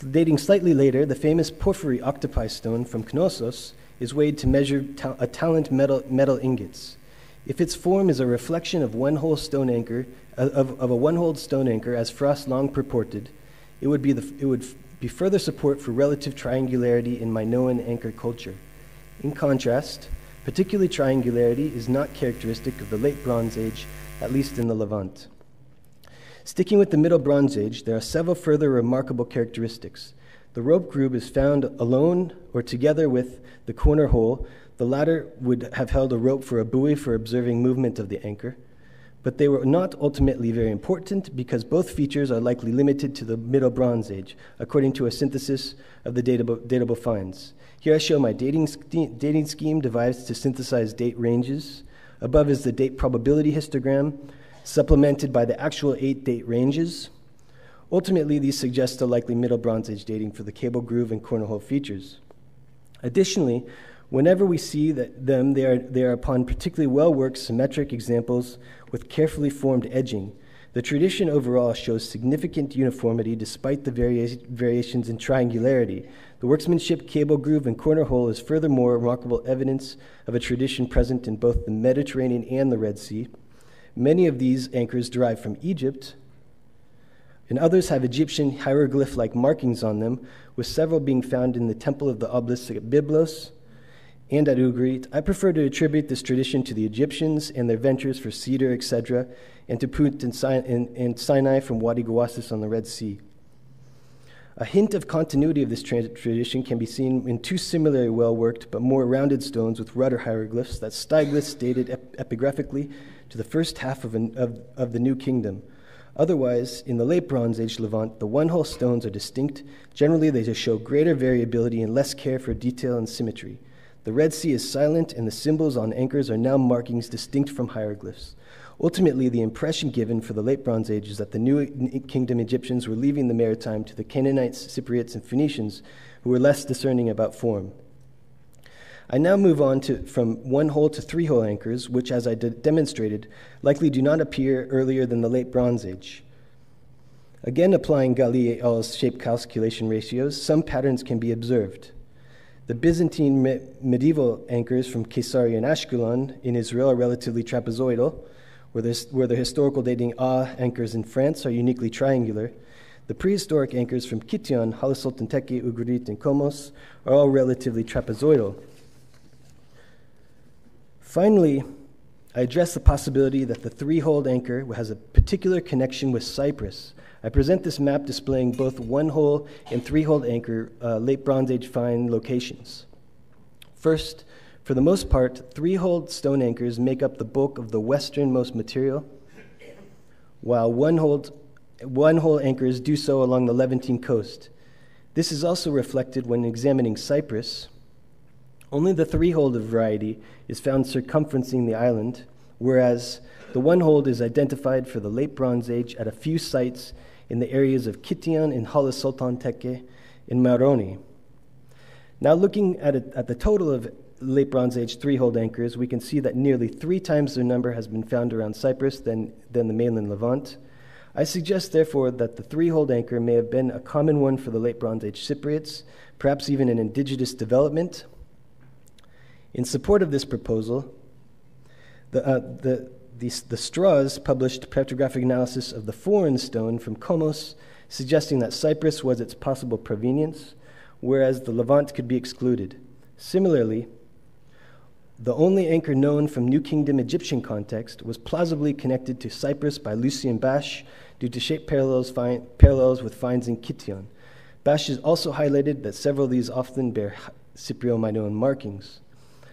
Dating slightly later, the famous porphyry octopi stone from Knossos is weighed to measure a talent metal ingots. If its form is a reflection of one-hole stone anchor, of a one-hole stone anchor, as Frost long purported, it would be further support for relative triangularity in Minoan anchor culture. In contrast, particularly triangularity is not characteristic of the late Bronze Age, at least in the Levant. Sticking with the Middle Bronze Age, there are several further remarkable characteristics. The rope groove is found alone or together with the corner hole. The latter would have held a rope for a buoy for observing movement of the anchor. but they were not ultimately very important because both features are likely limited to the Middle Bronze Age, according to a synthesis of the datable finds. Here I show my dating scheme devised to synthesize date ranges. Above is the date probability histogram, supplemented by the actual 8 date ranges. Ultimately, these suggest a likely Middle Bronze Age dating for the cable groove and corner hole features. Additionally, whenever we see them, they are upon particularly well-worked symmetric examples with carefully formed edging. The tradition overall shows significant uniformity despite the variations in triangularity. The workmanship, cable groove, and corner hole is furthermore remarkable evidence of a tradition present in both the Mediterranean and the Red Sea. Many of these anchors derive from Egypt, and others have Egyptian hieroglyph-like markings on them, with several being found in the Temple of the Obelisk at Byblos and at Ugarit. I prefer to attribute this tradition to the Egyptians and their ventures for cedar, etc., and to Punt and Sinai from Wadi Gwasis on the Red Sea. A hint of continuity of this tradition can be seen in 2 similarly well-worked but more rounded stones with rudder hieroglyphs that Stieglitz dated epigraphically to the first half of the New Kingdom. Otherwise, in the Late Bronze Age Levant, the one-hole stones are distinct. Generally, they just show greater variability and less care for detail and symmetry. The Red Sea is silent, and the symbols on anchors are now markings distinct from hieroglyphs. Ultimately, the impression given for the Late Bronze Age is that the New Kingdom Egyptians were leaving the Maritime to the Canaanites, Cypriots, and Phoenicians, who were less discerning about form. I now move on from 1-hole to 3-hole anchors, which, as I demonstrated, likely do not appear earlier than the Late Bronze Age. Again, applying Galli et al.'s shape calculation ratios, some patterns can be observed. The Byzantine medieval anchors from Caesarea and Ashkelon in Israel are relatively trapezoidal, where the historical dating anchors in France are uniquely triangular. The prehistoric anchors from Kition, Halle Sultan Tekke, Ugarit, and Komos are all relatively trapezoidal. Finally, I address the possibility that the 3-hole anchor has a particular connection with Cyprus. I present this map displaying both 1-hole and 3-hole anchor Late Bronze Age find locations. First, for the most part, 3-hole stone anchors make up the bulk of the westernmost material, while 1-hole anchors do so along the Levantine coast. This is also reflected when examining Cyprus. Only the 3-hole variety is found circumferencing the island, whereas the 1-hole is identified for the Late Bronze Age at a few sites in the areas of Kition and Halle Sultan Tekke in Maroni. Now looking at the total of Late Bronze Age 3-hole anchors, we can see that nearly 3 times their number has been found around Cyprus than the mainland Levant. I suggest, therefore, that the 3-hole anchor may have been a common one for the Late Bronze Age Cypriots, perhaps even an indigenous development. In support of this proposal, the Strauss published petrographic analysis of the foreign stone from Komos, suggesting that Cyprus was its possible provenience, whereas the Levant could be excluded. Similarly, the only anchor known from New Kingdom Egyptian context was plausibly connected to Cyprus by Lucien Bache due to shape parallels with finds in Kition. Bache has also highlighted that several of these often bear Cyprio-Minoan markings.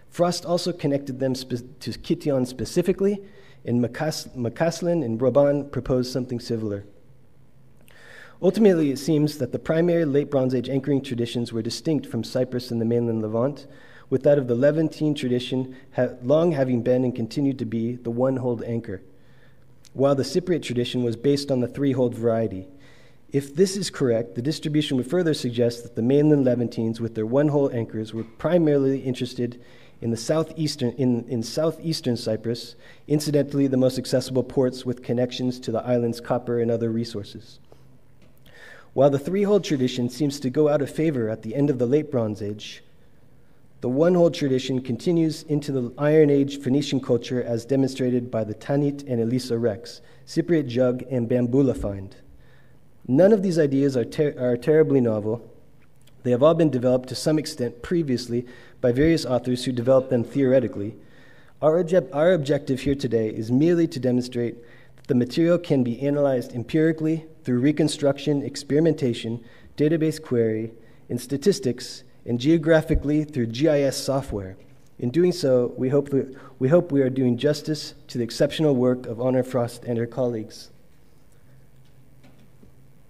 Frost also connected them to Kition specifically, and Macaslin and Roban proposed something similar. Ultimately, it seems that the primary Late Bronze Age anchoring traditions were distinct from Cyprus and the mainland Levant, with that of the Levantine tradition long having been and continued to be the 1-hole anchor, while the Cypriot tradition was based on the 3-hole variety. If this is correct, the distribution would further suggest that the mainland Levantines with their 1-hole anchors were primarily interested in southeastern Cyprus, incidentally the most accessible ports with connections to the island's copper and other resources. While the 3-hole tradition seems to go out of favor at the end of the Late Bronze Age, the 1-hole tradition continues into the Iron Age Phoenician culture as demonstrated by the Tanit and Elisa Rex, Cypriot jug, and Bambula find. None of these ideas are terribly novel. They have all been developed to some extent previously by various authors who developed them theoretically. Our objective here today is merely to demonstrate that the material can be analyzed empirically through reconstruction, experimentation, database query, and statistics, and geographically through GIS software. In doing so, we hope we are doing justice to the exceptional work of Honor Frost and her colleagues.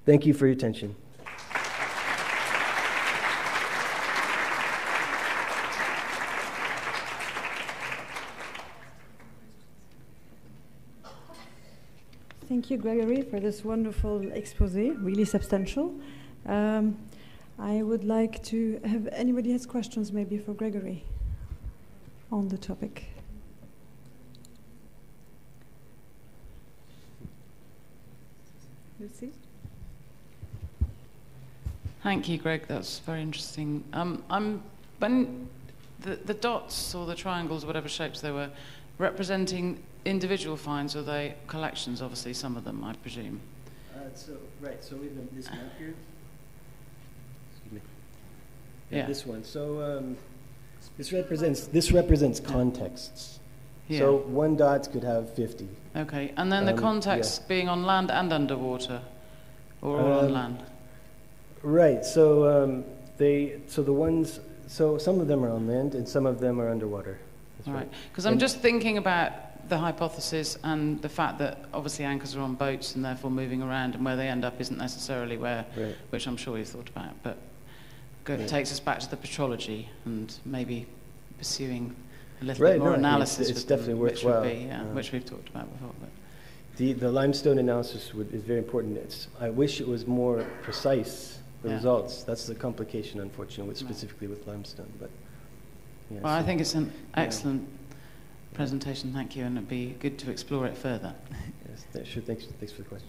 Thank you for your attention. Thank you, Gregory, for this wonderful exposé, really substantial. I would like to have anybody has questions maybe for Gregory on the topic. Lucy? Thank you, Greg. That's very interesting. When the dots or the triangles, whatever shapes they were, representing individual finds, or they collections? Obviously, some of them, I presume. So we have this map here. Excuse me. Yeah. This one. So this represents contexts. Yeah. So one dot could have 50. Okay, and then the context being on land and underwater, or all on land. Right. So some of them are on land and some of them are underwater. That's right. Because I'm just thinking about the hypothesis and the fact that obviously anchors are on boats and therefore moving around, and where they end up isn't necessarily where, which I'm sure you've thought about, but it takes us back to the petrology and maybe pursuing a little bit more analysis. It's definitely worthwhile. Which we've talked about before. But. The limestone analysis is very important. I wish it was more precise, the results. That's the complication, unfortunately, specifically with limestone. But well, I think it's an excellent presentation, thank you, and it'd be good to explore it further. Yes, sure, thanks for the question.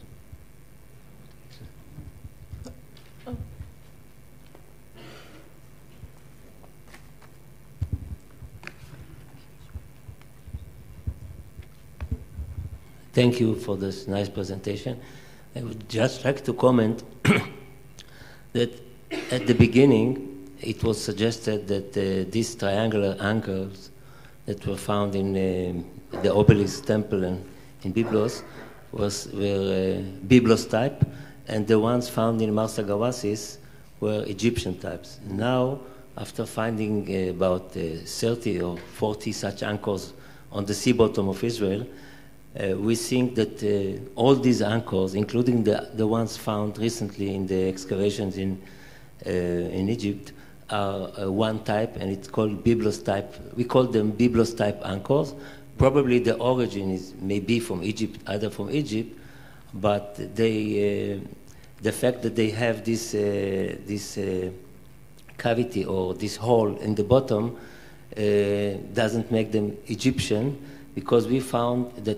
Thank you for this nice presentation. I would just like to comment that at the beginning it was suggested that these triangular anchors that were found in the obelisk temple and in Byblos were Byblos type, and the ones found in Marsagawasis were Egyptian types. Now, after finding about 30 or 40 such anchors on the sea bottom of Israel, we think that all these anchors, including the ones found recently in the excavations in Egypt, are one type, and it's called Byblos type. We call them Byblos type anchors. Probably the origin is maybe from Egypt, either from Egypt, but the fact that they have this cavity or this hole in the bottom doesn't make them Egyptian, because we found the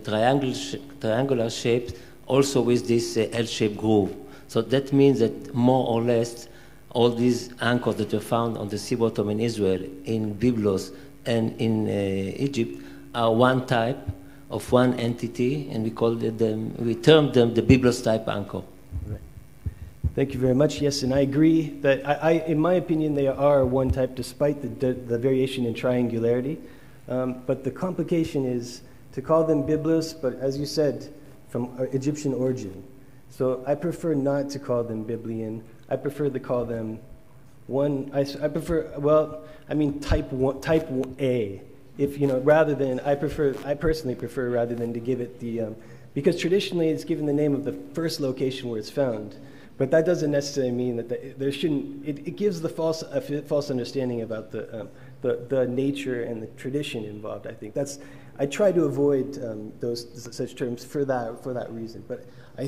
triangular shapes also with this L-shaped groove. So that means that more or less all these anchors that were found on the sea bottom in Israel, in Byblos, and in Egypt are one type of one entity, and we termed them the Byblos type anchor. Right. Thank you very much. Yes, and I agree that in my opinion, they are one type despite the variation in triangularity. But the complication is to call them Byblos, but as you said, from Egyptian origin. So I prefer not to call them Biblian. I prefer to call them type A. If rather than I personally prefer rather than to give it the because traditionally it's given the name of the first location where it's found, but that doesn't necessarily mean that there shouldn't. It gives the false understanding about the nature and the tradition involved. I think I try to avoid such terms for that reason. But I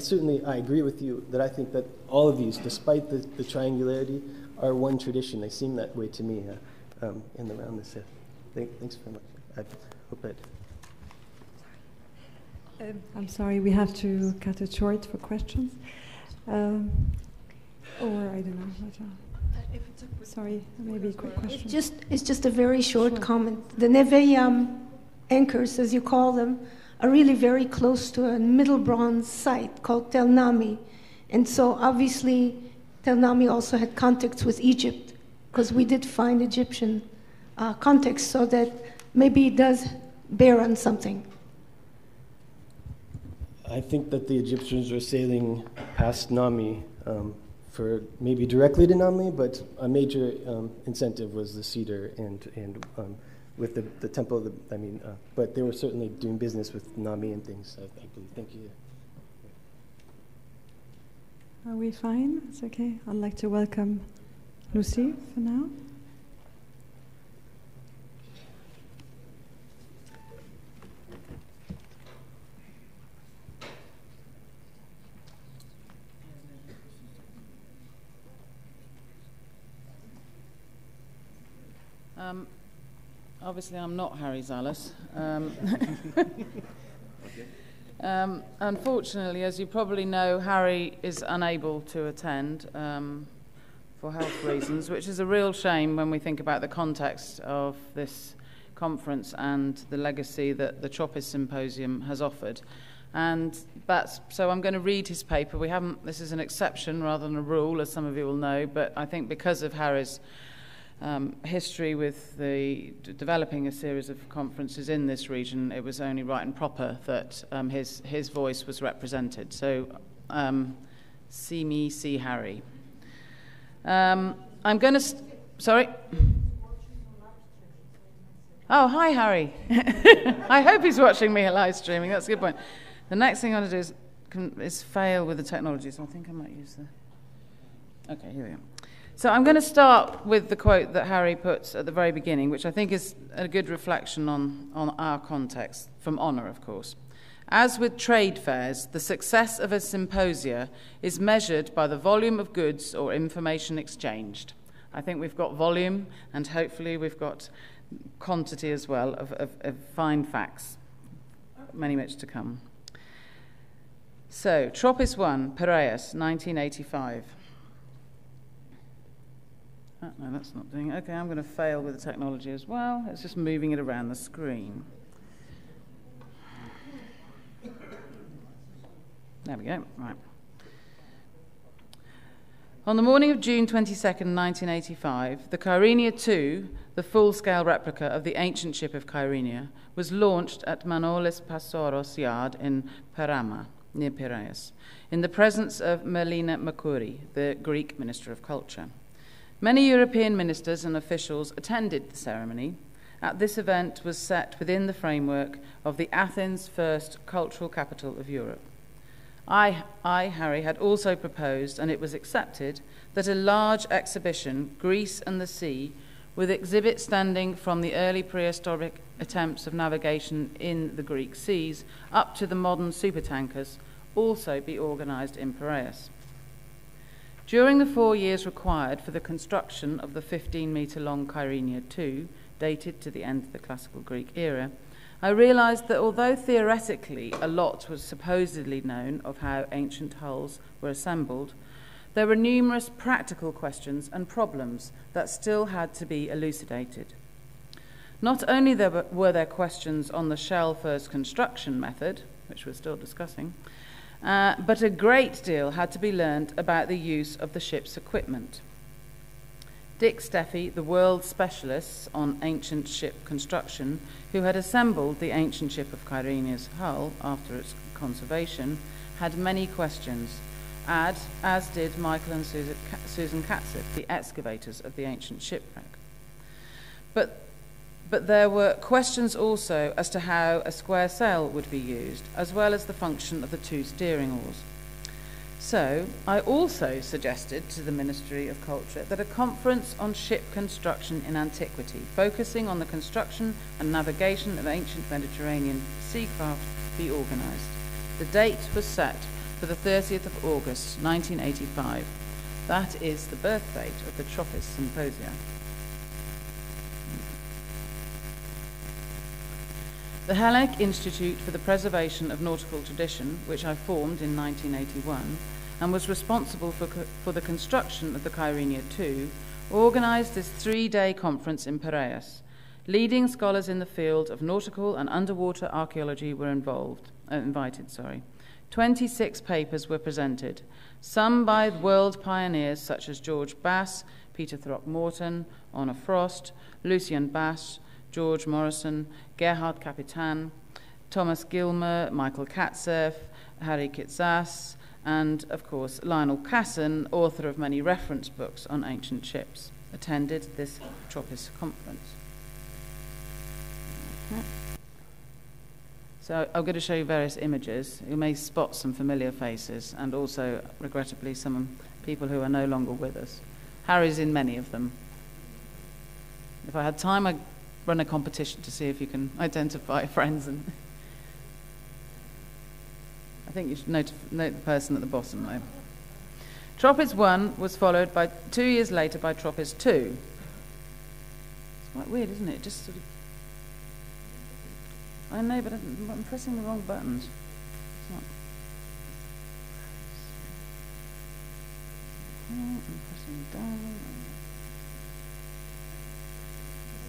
agree with you that I think that all of these, despite the triangularity, are one tradition. They seem that way to me in the round this. Thanks very much. I hope that. I'm sorry, we have to cut it short for questions, or I don't know. Sorry, maybe a quick question. It's just a very short comment. The Neve anchors, as you call them, are really very close to a Middle Bronze site called Tel Nami. And so obviously Tel Nami also had contacts with Egypt, because we did find Egyptian context, so that maybe it does bear on something. I think that the Egyptians were sailing past Nami for maybe directly to Nami, but a major incentive was the cedar and with the temple of the, but they were certainly doing business with Nami and things, I believe. Thank you. Are we fine? It's okay. I'd like to welcome Lucy for now. Obviously, I'm not Harry Zallis. Unfortunately, as you probably know, Harry is unable to attend for health reasons, which is a real shame when we think about the context of this conference and the legacy that the Troppis Symposium has offered. So I'm going to read his paper. This is an exception rather than a rule, as some of you will know, but I think because of Harry's history with developing a series of conferences in this region, it was only right and proper that his voice was represented. So, see me, see Harry. I'm going to... Sorry? Oh, hi, Harry. I hope he's watching me live streaming. That's a good point. The next thing I want to do is fail with the technology, so I think I might use the... Okay, here we go. So I'm going to start with the quote that Harry puts at the very beginning, which I think is a good reflection on our context, from Honor, of course. As with trade fairs, the success of a symposia is measured by the volume of goods or information exchanged. I think we've got volume, and hopefully we've got quantity as well of fine facts. Many much to come. So, Troppis 1, Piraeus, 1985. No, that's not doing it. Okay, I'm going to fail with the technology as well. It's just moving it around the screen. There we go. Right. On the morning of June 22nd, 1985, the Kyrenia II, the full-scale replica of the ancient ship of Kyrenia, was launched at Manolis Passoros Yard in Parama, near Piraeus, in the presence of Melina Mercouri, the Greek Minister of Culture. Many European ministers and officials attended the ceremony. This event was set within the framework of the Athens First Cultural Capital of Europe. I, Harry, had also proposed, and it was accepted, that a large exhibition, Greece and the Sea, with exhibits standing from the early prehistoric attempts of navigation in the Greek seas up to the modern supertankers, also be organised in Piraeus. During the 4 years required for the construction of the 15-metre-long Kyrenia II, dated to the end of the classical Greek era, I realised that although theoretically a lot was supposedly known of how ancient hulls were assembled, there were numerous practical questions and problems that still had to be elucidated. Not only were there questions on the shell-first construction method, which we're still discussing, but a great deal had to be learned about the use of the ship's equipment. Dick Steffi, the world specialist on ancient ship construction, who had assembled the ancient ship of Kyrenia's hull after its conservation, had many questions, as did Michael and Susan Katzif, the excavators of the ancient shipwreck. But there were questions also as to how a square sail would be used, as well as the function of the two steering oars. So I also suggested to the Ministry of Culture that a conference on ship construction in antiquity, focusing on the construction and navigation of ancient Mediterranean seacraft, be organised. The date was set for the 30th of August, 1985. That is the birth date of the Troppis Symposia. The Hellenic Institute for the Preservation of Nautical Tradition, which I formed in 1981 and was responsible for the construction of the Kyrenia II, organised this 3-day conference in Piraeus. Leading scholars in the field of nautical and underwater archaeology were invited. 26 papers were presented, some by world pioneers such as George Bass, Peter Throckmorton, Honor Frost, Lucian Bass, George Morrison, Gerhard Capitan, Thomas Gilmer, Michael Katzef, Harry Kitsas, and, of course, Lionel Casson, author of many reference books on ancient ships, attended this Troppis conference. So I'm going to show you various images. You may spot some familiar faces and also, regrettably, some people who are no longer with us. Harry's in many of them. If I had time, I'd run a competition to see if you can identify friends. And I think you should note the person at the bottom, though. Tropics 1 was followed by 2 years later by Tropics 2. It's quite weird, isn't it? Just sort of. I know, but I'm pressing the wrong buttons. It's not. I'm pressing down.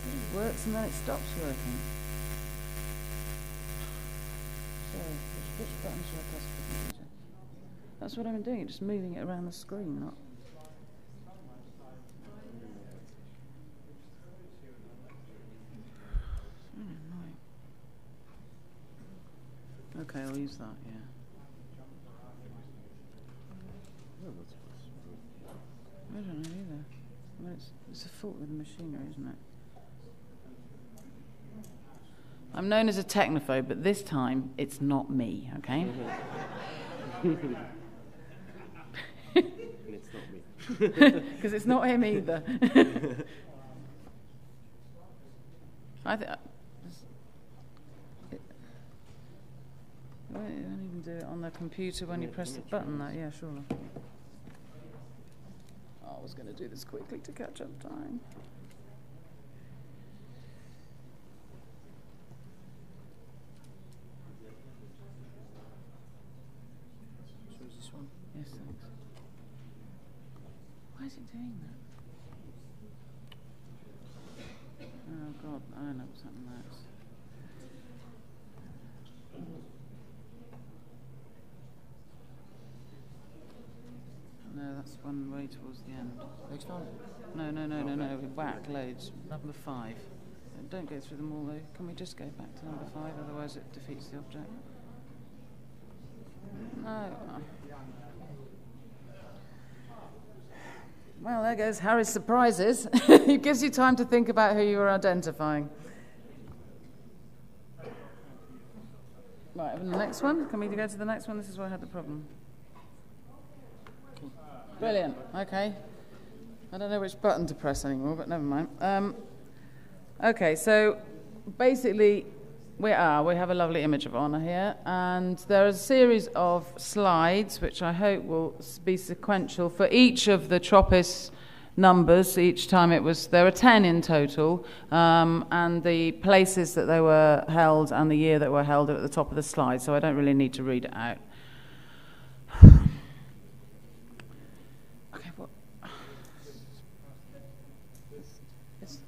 It works and then it stops working. So, which button should I press for the computer? That's what I've been doing, just moving it around the screen, not. Okay, I'll use that, yeah. I don't know either. I mean, it's a fault with the machinery, isn't it? I'm known as a technophobe, but this time it's not me, okay? It's not me. Because it's not him either. You don't even do it on the computer when you press the button. Yeah, sure. Oh, I was going to do this quickly to catch up time. Choose this one. Yes, thanks. Why is it doing that? Oh, God, I know something else. No, that's one way towards the end. Next one? No. We whack loads. Number 5. Don't go through them all, though. Can we just go back to number 5? Otherwise it defeats the object. No. Well, there goes Harry's surprises. It gives you time to think about who you are identifying. Right, and the next one? Can we go to the next one? This is where I had the problem. Brilliant. Okay. I don't know which button to press anymore, but never mind. Okay, so basically we have a lovely image of Honor here, and there is a series of slides which I hope will be sequential for each of the Tropis numbers. Each time there were 10 in total, and the places that they were held and the year that were held are at the top of the slide, so I don't really need to read it out.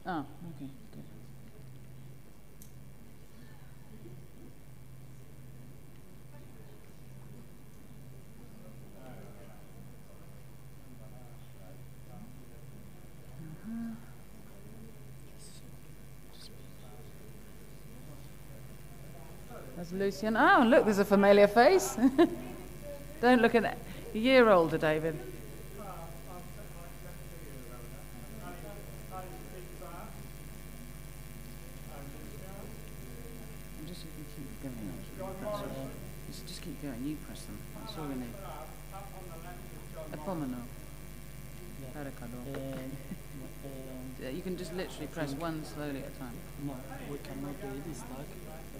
Oh, okay, good. There's Lucian. Oh, look, there's a familiar face. Don't look at that. A year older, David. Just keep going. You press them. That's all we need. Abomino. Yeah, you can just literally press one slowly at a time. No, we cannot do it. It's stuck.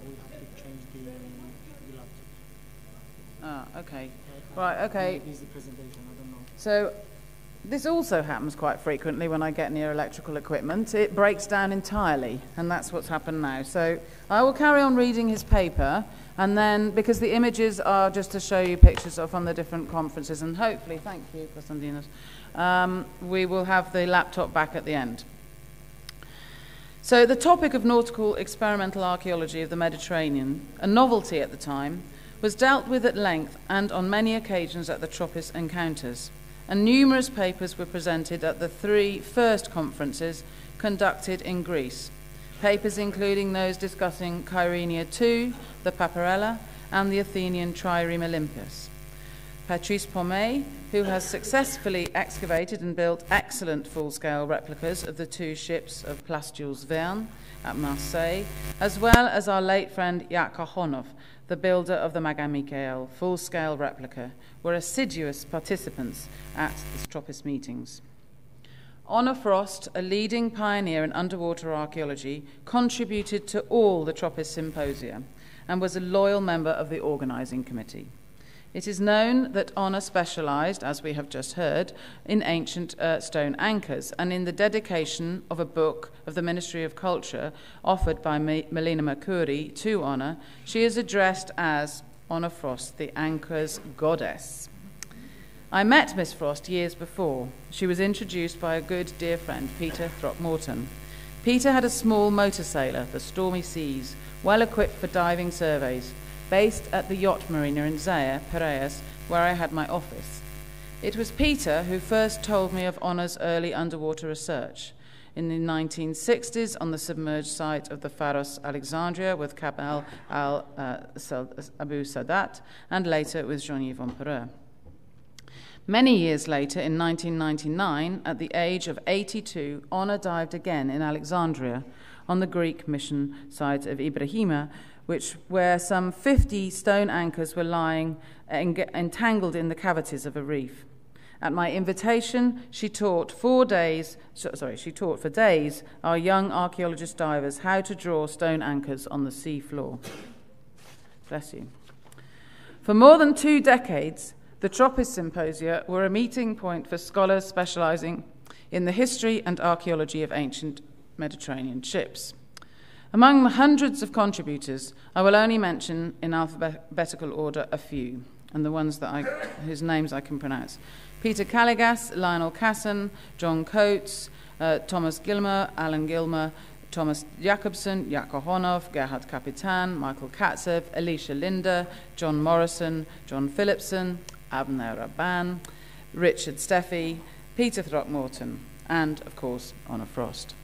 We have to change the laptop. Ah, okay. Right, okay. Maybe it's the presentation. I don't know. So this also happens quite frequently when I get near electrical equipment. It breaks down entirely, and that's what's happened now. So I will carry on reading his paper, and then, because the images are just to show you pictures of on the different conferences, and hopefully, thank you, Konstantinos, we will have the laptop back at the end. So the topic of nautical experimental archaeology of the Mediterranean, a novelty at the time, was dealt with at length and on many occasions at the Tropis encounters, and numerous papers were presented at the 3 first conferences conducted in Greece. Papers including those discussing Kyrenia II, the Paparella, and the Athenian Trireme Olympias. Patrice Pommet, who has successfully excavated and built excellent full-scale replicas of the two ships of Place Jules Verne at Marseille, as well as our late friend Jaak Kahonov, the builder of the Maga Michael full-scale replica, were assiduous participants at the TROPIS meetings. Honor Frost, a leading pioneer in underwater archaeology, contributed to all the TROPIS symposia and was a loyal member of the organizing committee. It is known that Honor specialized, as we have just heard, in ancient stone anchors and in the dedication of a book of the Ministry of Culture offered by Melina Mercouri to Honor. She is addressed as Honor Frost, the anchor's goddess. I met Miss Frost years before. She was introduced by a good dear friend, Peter Throckmorton. Peter had a small motor sailor, the Stormy Seas, well equipped for diving surveys, based at the yacht marina in Zaya, Piraeus, where I had my office. It was Peter who first told me of Honor's early underwater research. In the 1960s, on the submerged site of the Pharos Alexandria with Kamal Abu Sadat, and later with Jean-Yves Empereur. Many years later, in 1999, at the age of 82, Honor dived again in Alexandria on the Greek mission site of Ibrahima, where some 50 stone anchors were lying entangled in the cavities of a reef. At my invitation, she taught for days our young archaeologist divers how to draw stone anchors on the sea floor. Bless you. For more than 2 decades, the TROPIS Symposia were a meeting point for scholars specializing in the history and archaeology of ancient Mediterranean ships. Among the hundreds of contributors, I will only mention in alphabetical order a few, and the ones whose names I can pronounce. Peter Calligas, Lionel Casson, John Coates, Thomas Gilmer, Alan Gilmer, Thomas Jacobson, Jaak Kahonov, Gerhard Kapitan, Michael Katzev, Alicia Linder, John Morrison, John Phillipson, Abner Rabban, Richard Steffi, Peter Throckmorton, and, of course, Honor Frost.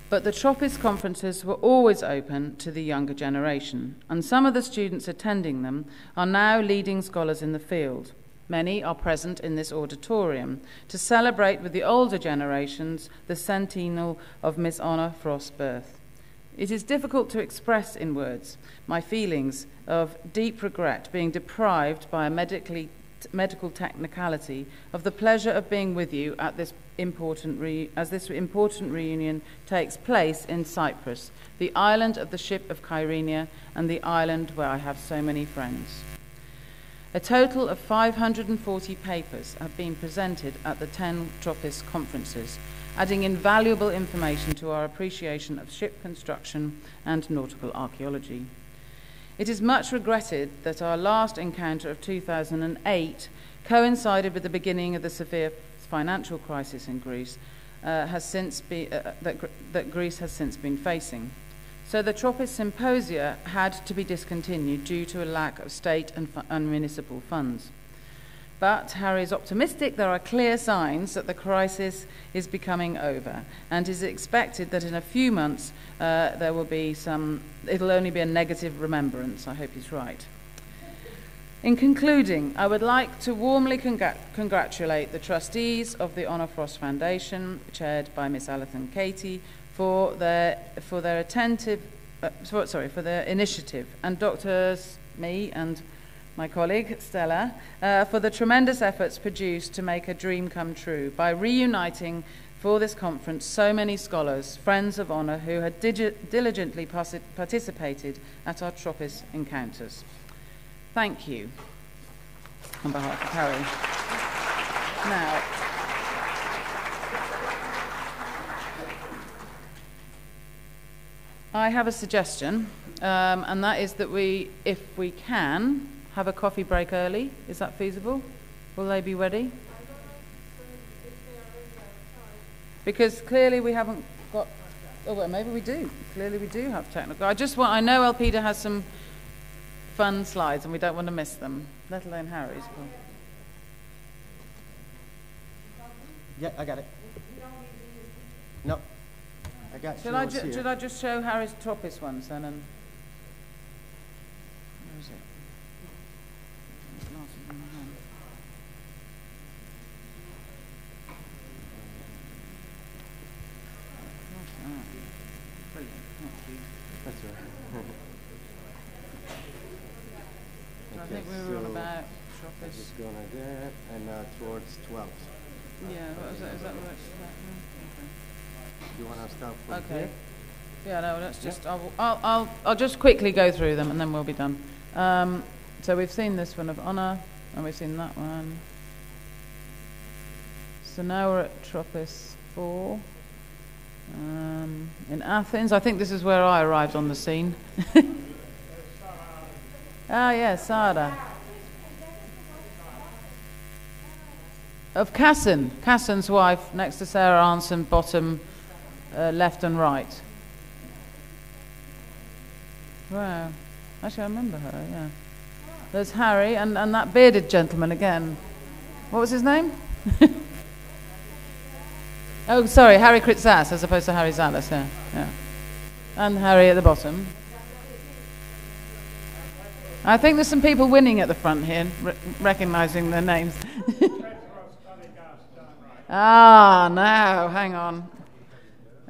But the TROPIS conferences were always open to the younger generation, and some of the students attending them are now leading scholars in the field. Many are present in this auditorium to celebrate with the older generations the centennial of Miss Honor Frost's birth. It is difficult to express in words my feelings of deep regret being deprived by a medical technicality of the pleasure of being with you at this important reunion takes place in Cyprus, the island of the ship of Kyrenia and the island where I have so many friends. A total of 540 papers have been presented at the 10 TROPIS conferences, adding invaluable information to our appreciation of ship construction and nautical archaeology. It is much regretted that our last encounter of 2008 coincided with the beginning of the severe financial crisis in Greece that Greece has since been facing. So the TROPIS Symposia had to be discontinued due to a lack of state and municipal funds. But Harry is optimistic there are clear signs that the crisis is becoming over, and is expected that in a few months there will be it'll only be a negative remembrance. I hope he's right. In concluding, I would like to warmly congratulate the trustees of the Honor Frost Foundation, chaired by Miss Alison Katie, for their initiative, and me and my colleague Stella, for the tremendous efforts produced to make a dream come true by reuniting for this conference so many scholars, friends of Honor, who had diligently participated at our TROPIS encounters. Thank you on behalf of Harry. Now, I have a suggestion, and that is that we, if we can, have a coffee break early. Is that feasible? Will they be ready? Because clearly we haven't got... Oh, well, maybe we do. Clearly we do have technical... I know Elpida has some fun slides, and we don't want to miss them, let alone Harry's. Yeah, I got it. No. I got it. Should I just show Harry's TROPIS ones then? And where is it? That's right. I think we were on about Tropis. Just going like that, and towards 12. Yeah, what was that? Is that right? You want to start from Okay. here? Yeah, no, let's just, I'll just quickly go through them and then we'll be done. So we've seen this one of Honor, and we've seen that one. So now we're at Tropis 4. In Athens, I think this is where I arrived on the scene. Ah, yes, Sarah. Of Cassin, Cassin's wife, next to Sarah Arnson, bottom left and right. Wow. Actually, I remember her, yeah. There's Harry, and that bearded gentleman again. What was his name? Oh, sorry, Harry Kritzas, as opposed to Harry Zallis, yeah. And Harry at the bottom. I think there's some people winning at the front here, recognising their names. Ah, now, hang on.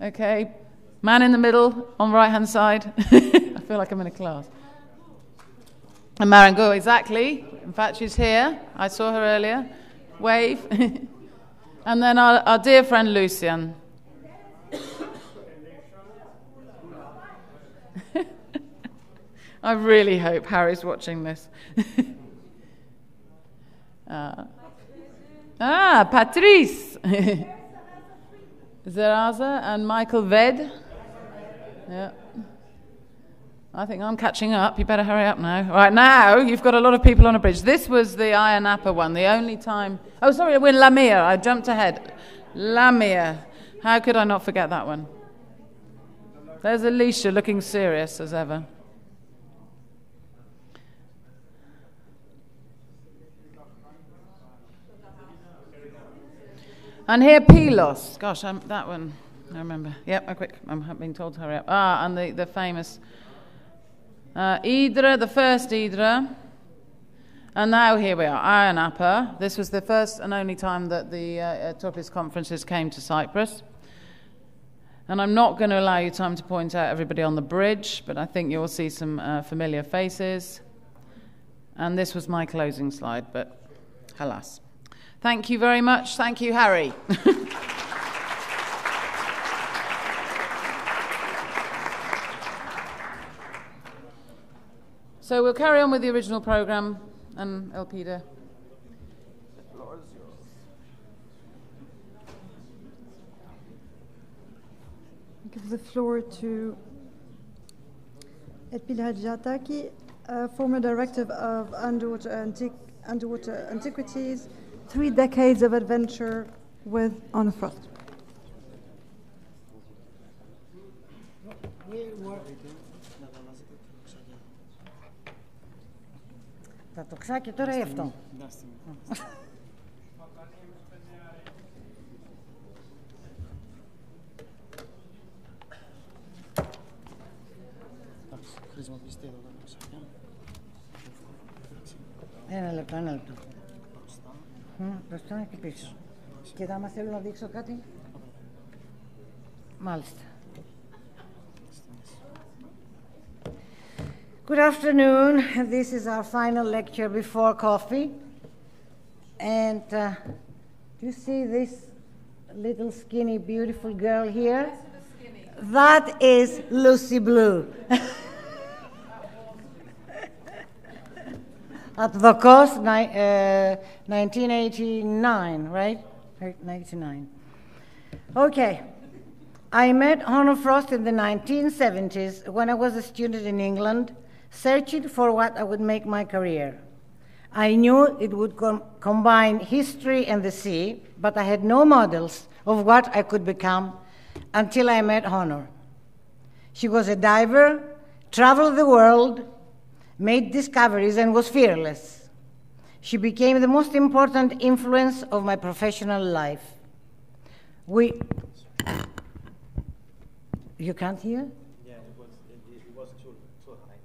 Okay, man in the middle, on right-hand side. I feel like I'm in a class. And Marango, exactly. In fact, she's here. I saw her earlier. Wave. And then our dear friend Lucian. I really hope Harry's watching this. Patrice. Zeraza and Michael Ved. Yeah. I think I'm catching up. You better hurry up now. Right, now you've got a lot of people on a bridge. This was the Ayia Napa one, the only time... Oh, sorry, we're in Lamia. I jumped ahead. Lamia. How could I not forget that one? There's Alicia looking serious as ever. And here, Pylos. Gosh, that one, I remember. Yep, I'm being told to hurry up. And the famous Idra, the first Idra. And now here we are, Ayia Napa. This was the first and only time that the Tropis conferences came to Cyprus. And I'm not going to allow you time to point out everybody on the bridge, but I think you'll see some familiar faces. And this was my closing slide, but alas. Thank you very much. Thank you, Harry. So we'll carry on with the original program, and Elpida. The floor is yours. I give the floor to Elpida Hadjiataki, former director of Underwater Antiquities, 3 decades of adventure with On Frost. Τα τοξάκια τώρα ή αυτό. Χρησιμοποιήστε εδώ τα τοξάκια. Ένα λεπτό. Μπροστά και πίσω. Και άμα θέλω να δείξω κάτι. Μάλιστα. Good afternoon. This is our final lecture before coffee. And do you see this little skinny, beautiful girl here? That is Lucy Blue. At the cost, 1989, right? 1989. Okay. I met Honor Frost in the 1970s when I was a student in England, searching for what I would make my career. I knew it would combine history and the sea, but I had no models of what I could become until I met Honor. She was a diver, traveled the world, made discoveries, and was fearless. She became the most important influence of my professional life. You can't hear? Yeah, it was too high.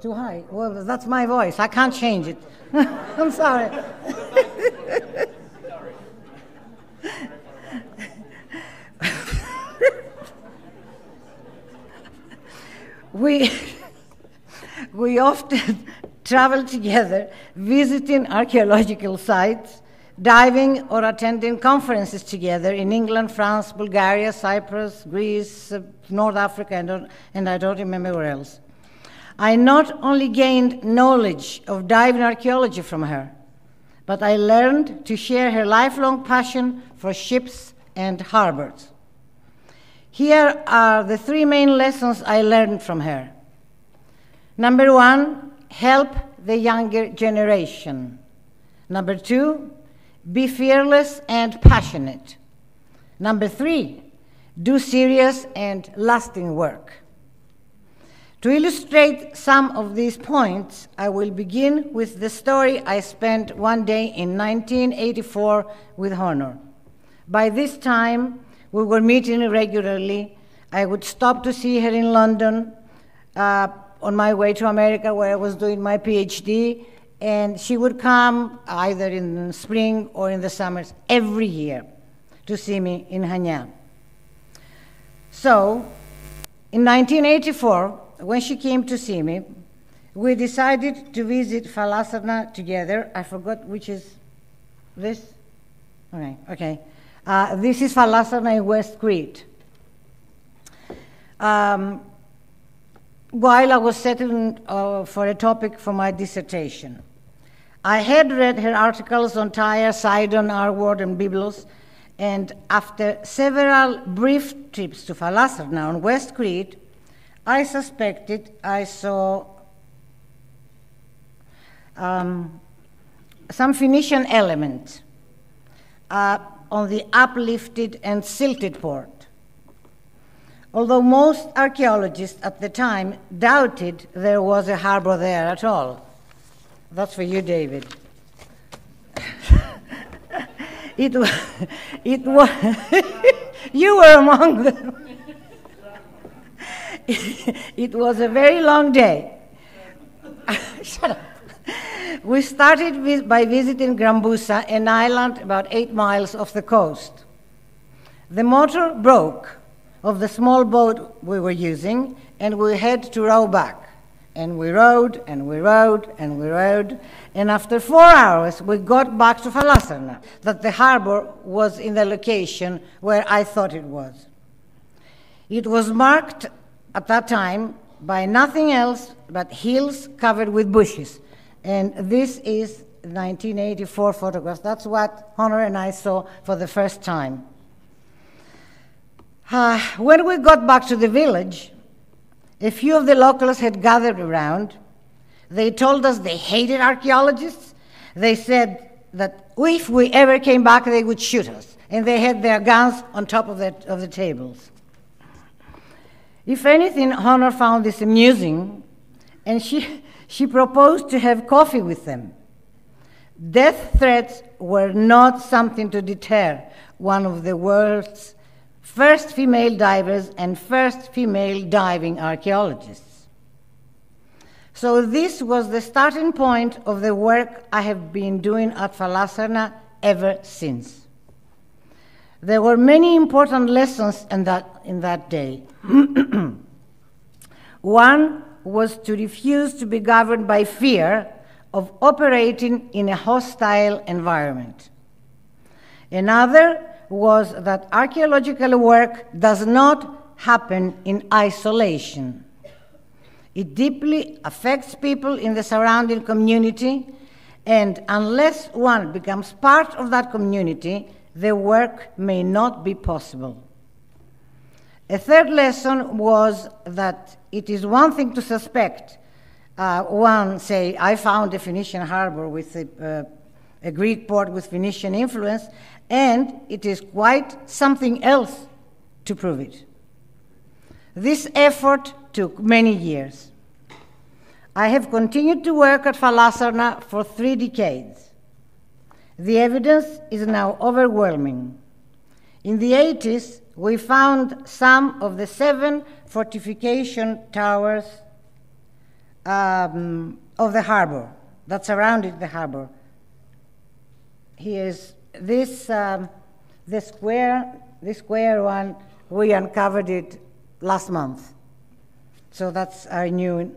Too high? Well, that's my voice. I can't change it. I'm sorry. we, we often travel together, visiting archaeological sites, diving or attending conferences together in England, France, Bulgaria, Cyprus, Greece, North Africa, and I don't remember where else. I not only gained knowledge of diving archaeology from her, but I learned to share her lifelong passion for ships and harbors. Here are the three main lessons I learned from her. Number one, help the younger generation. Number two, be fearless and passionate. Number three, do serious and lasting work. To illustrate some of these points, I will begin with the story I spent one day in 1984 with Honor. By this time, we were meeting regularly. I would stop to see her in London on my way to America, where I was doing my PhD, and she would come either in the spring or in the summers every year to see me in Hanyang. So, in 1984, when she came to see me, we decided to visit Falasarna together. I forgot which is this. Okay. This is Falasarna in West Crete. While I was settling for a topic for my dissertation, I had read her articles on Tyre, Sidon, Arward, and Byblos, and after several brief trips to Falasarna on West Crete, I suspected I saw some Phoenician element on the uplifted and silted port. Although most archaeologists at the time doubted there was a harbor there at all. That's for you, David. It was you were among them. It was a very long day. Shut up. We started by visiting Grambusa, an island about 8 miles off the coast. The motor broke of the small boat we were using, and we had to row back. And we rowed, and we rowed, and we rowed, and after 4 hours, we got back to Falasarna, that the harbor was in the location where I thought it was. It was marked at that time by nothing else but hills covered with bushes. And this is 1984 photograph. That's what Honor and I saw for the first time. When we got back to the village, a few of the locals had gathered around. They told us they hated archaeologists. They said that if we ever came back, they would shoot us. And they had their guns on top of the tables. If anything, Honor found this amusing, and she proposed to have coffee with them. Death threats were not something to deter one of the world's first female divers and first female diving archaeologists. So this was the starting point of the work I have been doing at Falasarna ever since. There were many important lessons in that day. One was to refuse to be governed by fear of operating in a hostile environment. Another was that archaeological work does not happen in isolation. It deeply affects people in the surrounding community, and unless one becomes part of that community, the work may not be possible. A third lesson was that it is one thing to suspect, say, I found a Phoenician harbor with a Greek port with Phoenician influence, and it is quite something else to prove it. This effort took many years. I have continued to work at Falasarna for 3 decades. The evidence is now overwhelming. In the 80s, we found some of the 7 fortification towers of the harbor that surrounded the harbor. Here's this, the square one, we uncovered it last month. So that's our new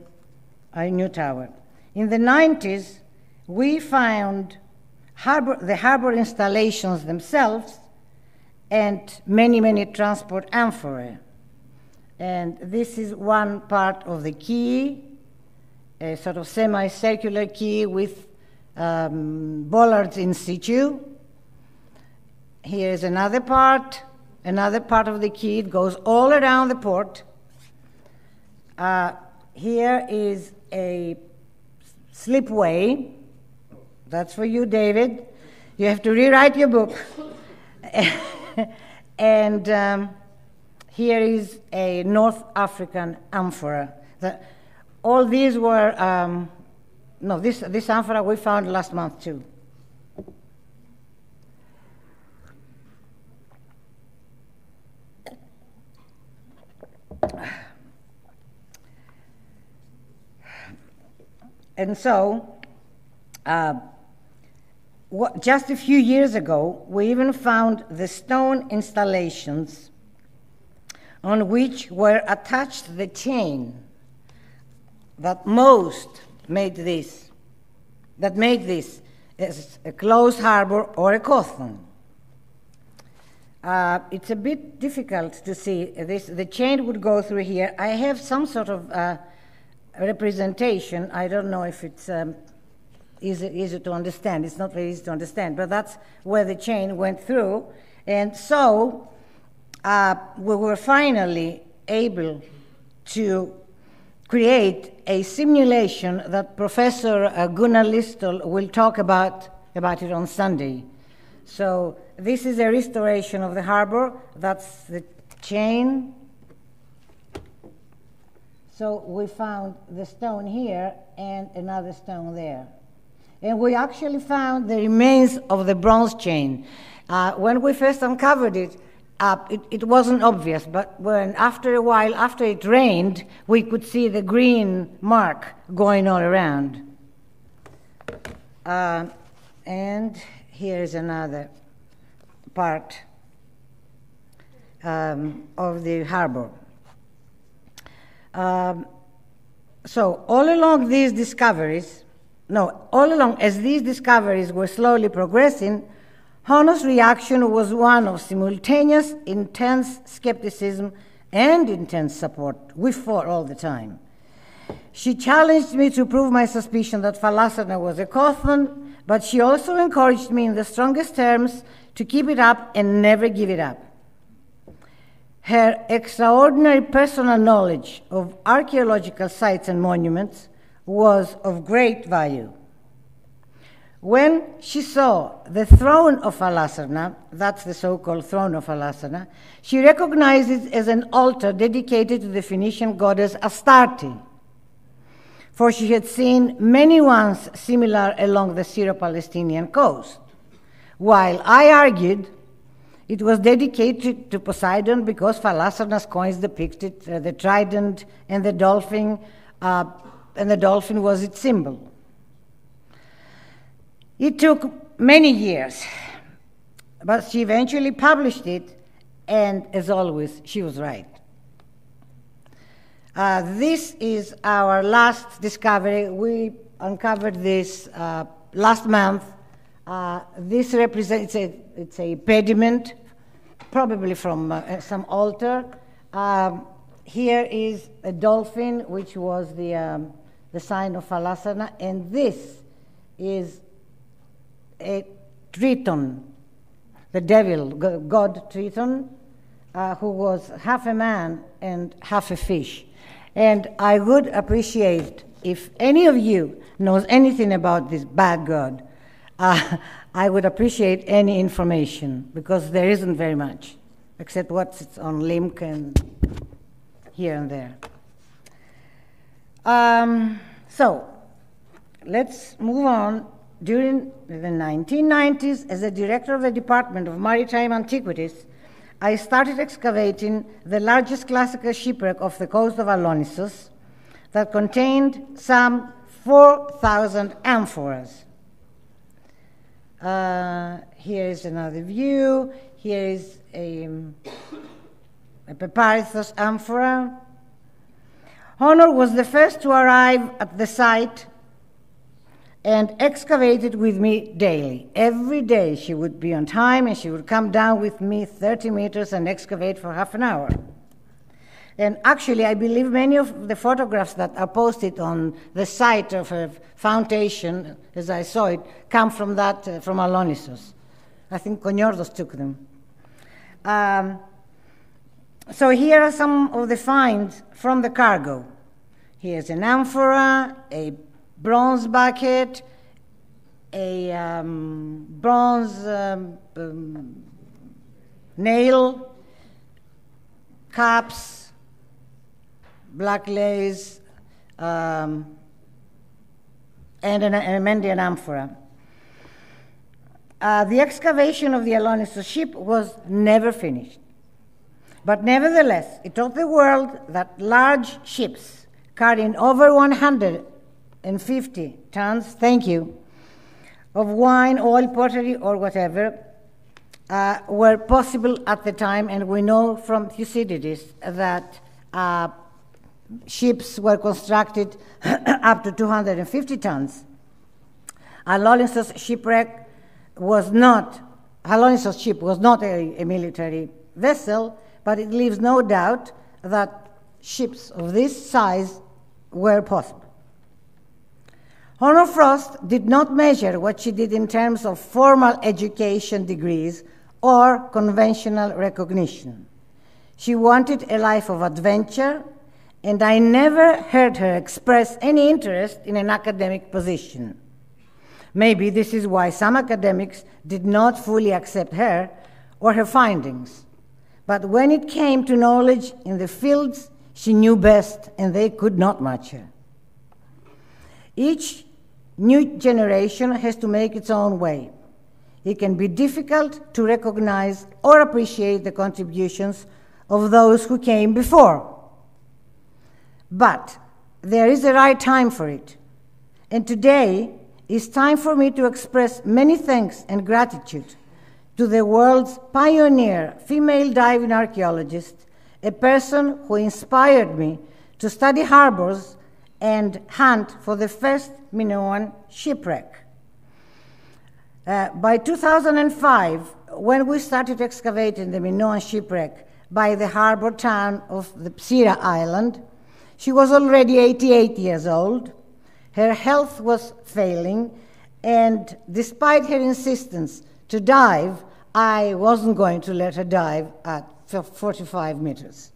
tower. In the 90s, we found the harbor installations themselves and many, many transport amphorae. And this is one part of the quay, a sort of semicircular quay with bollards in situ. Here is another part of the quay. It goes all around the port. Here is a slipway. That's for you, David. You have to rewrite your book. And here is a North African amphora. All these were, this amphora we found last month too. And so, just a few years ago, we even found the stone installations on which were attached the chain that made this as a closed harbor or a cothon. It's a bit difficult to see this. The chain would go through here. I have some sort of representation. I don't know if it's easy to understand. It's not very easy to understand, but that's where the chain went through. And so we were finally able to create a simulation that Professor Gunnar Listel will talk about it on Sunday. So this is a restoration of the harbor. That's the chain. So we found the stone here and another stone there. And we actually found the remains of the bronze chain. When we first uncovered it, it wasn't obvious, but after a while, after it rained, we could see the green mark going all around. And here's another part of the harbor. So all along as these discoveries were slowly progressing, Hono's reaction was one of simultaneous intense skepticism and intense support. We fought all the time. She challenged me to prove my suspicion that Phalasarna was a cothon, but she also encouraged me in the strongest terms to keep it up and never give it up. Her extraordinary personal knowledge of archaeological sites and monuments was of great value. When she saw the throne of Phalasarna, that's the so-called throne of Phalasarna, she recognized it as an altar dedicated to the Phoenician goddess Astarte, for she had seen many ones similar along the Syro-Palestinian coast, while I argued it was dedicated to Poseidon because Phalasarna's coins depicted the trident and the dolphin was its symbol. It took many years, but she eventually published it, and as always, she was right. This is our last discovery. We uncovered this last month. This represents, it's a pediment, probably from some altar. Here is a dolphin, which was the sign of Phalasarna, and this is a Triton, the devil, god Triton, who was half a man and half a fish. And I would appreciate if any of you knows anything about this bad god, I would appreciate any information, because there isn't very much, except what's on Limk and here and there. So let's move on. During the 1990s, as the director of the Department of Maritime Antiquities, I started excavating the largest classical shipwreck off the coast of Alonissos that contained some 4,000 amphoras. Here is another view. Here is a Peparithos amphora. Honor was the first to arrive at the site and excavated with me daily. Every day she would be on time and she would come down with me 30 meters and excavate for half an hour. And actually, I believe many of the photographs that are posted on the site of a foundation, as I saw it, come from that, from Alonissos. I think Konyordos took them. So here are some of the finds from the cargo. Here's an amphora, a bronze bucket, a bronze nail, cups, black lace, and a Mendian amphora. The excavation of the Alonissos ship was never finished. But nevertheless, it taught the world that large ships carrying over 150 tons, thank you, of wine, oil, pottery, or whatever, were possible at the time, and we know from Thucydides that ships were constructed up to 250 tons. Alonissos shipwreck was not, Alonissos ship was not a military vessel, but it leaves no doubt that ships of this size were possible. Honor Frost did not measure what she did in terms of formal education degrees or conventional recognition. She wanted a life of adventure, and I never heard her express any interest in an academic position. Maybe this is why some academics did not fully accept her or her findings. But when it came to knowledge in the fields, she knew best, and they could not match her. Each new generation has to make its own way. It can be difficult to recognize or appreciate the contributions of those who came before. But there is a right time for it. And today is time for me to express many thanks and gratitude to the world's pioneer female diving archaeologist, a person who inspired me to study harbors and hunt for the first Minoan shipwreck. By 2005, when we started excavating the Minoan shipwreck by the harbor town of the Psyra Island, she was already 88 years old. Her health was failing, and despite her insistence to dive, I wasn't going to let her dive at 45 meters.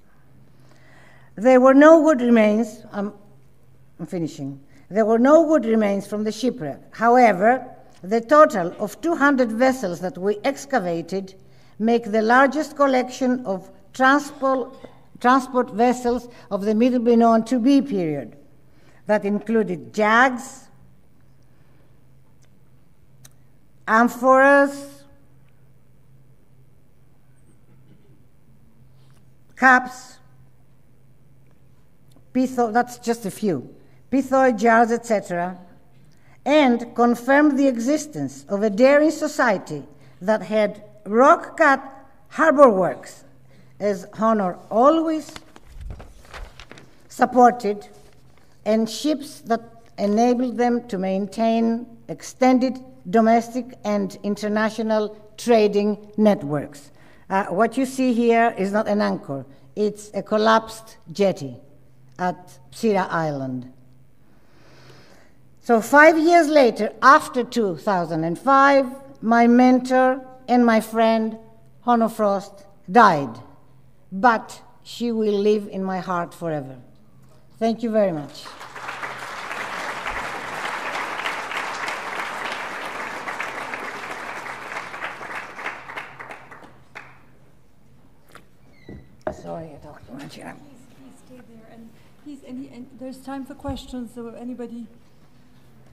There were no wood remains, I'm finishing. There were no wood remains from the shipwreck. However, the total of 200 vessels that we excavated make the largest collection of transport vessels of the Middle Minoan 2B period. That included jags, amphoras, cups, that's just a few, pithoid jars, etc., and confirmed the existence of a daring society that had rock-cut harbor works, as Honor always supported, and ships that enabled them to maintain extended domestic and international trading networks. What you see here is not an anchor, it's a collapsed jetty at Psyra Island. So 5 years later, after 2005, my mentor and my friend, Honor Frost, died. But she will live in my heart forever. Thank you very much. Sorry, I talked too much. Please stay there, and please, and there's time for questions. So anybody,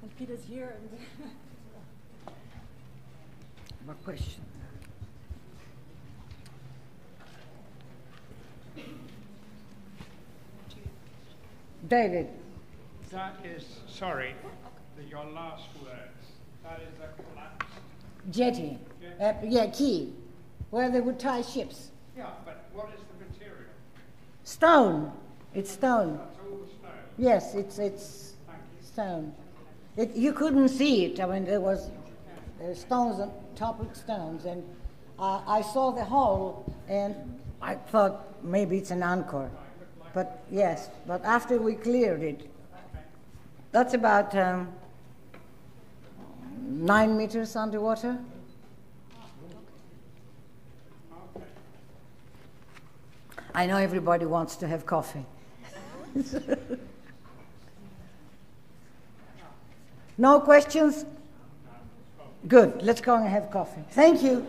and Peter's here. And What question? David. That is, sorry, your last words. That is a collapse. Jetty. Quay, where they would tie ships. Yeah, but what is the material? Stone. It's stone. That's all the stone. Yes, it's stone. You couldn't see it. I mean, there was stones on top of stones, and I saw the hole, and I thought maybe it's an anchor. But yes, but after we cleared it, that's about 9 meters underwater. I know everybody wants to have coffee. No questions? Good. Let's go and have coffee. Thank you.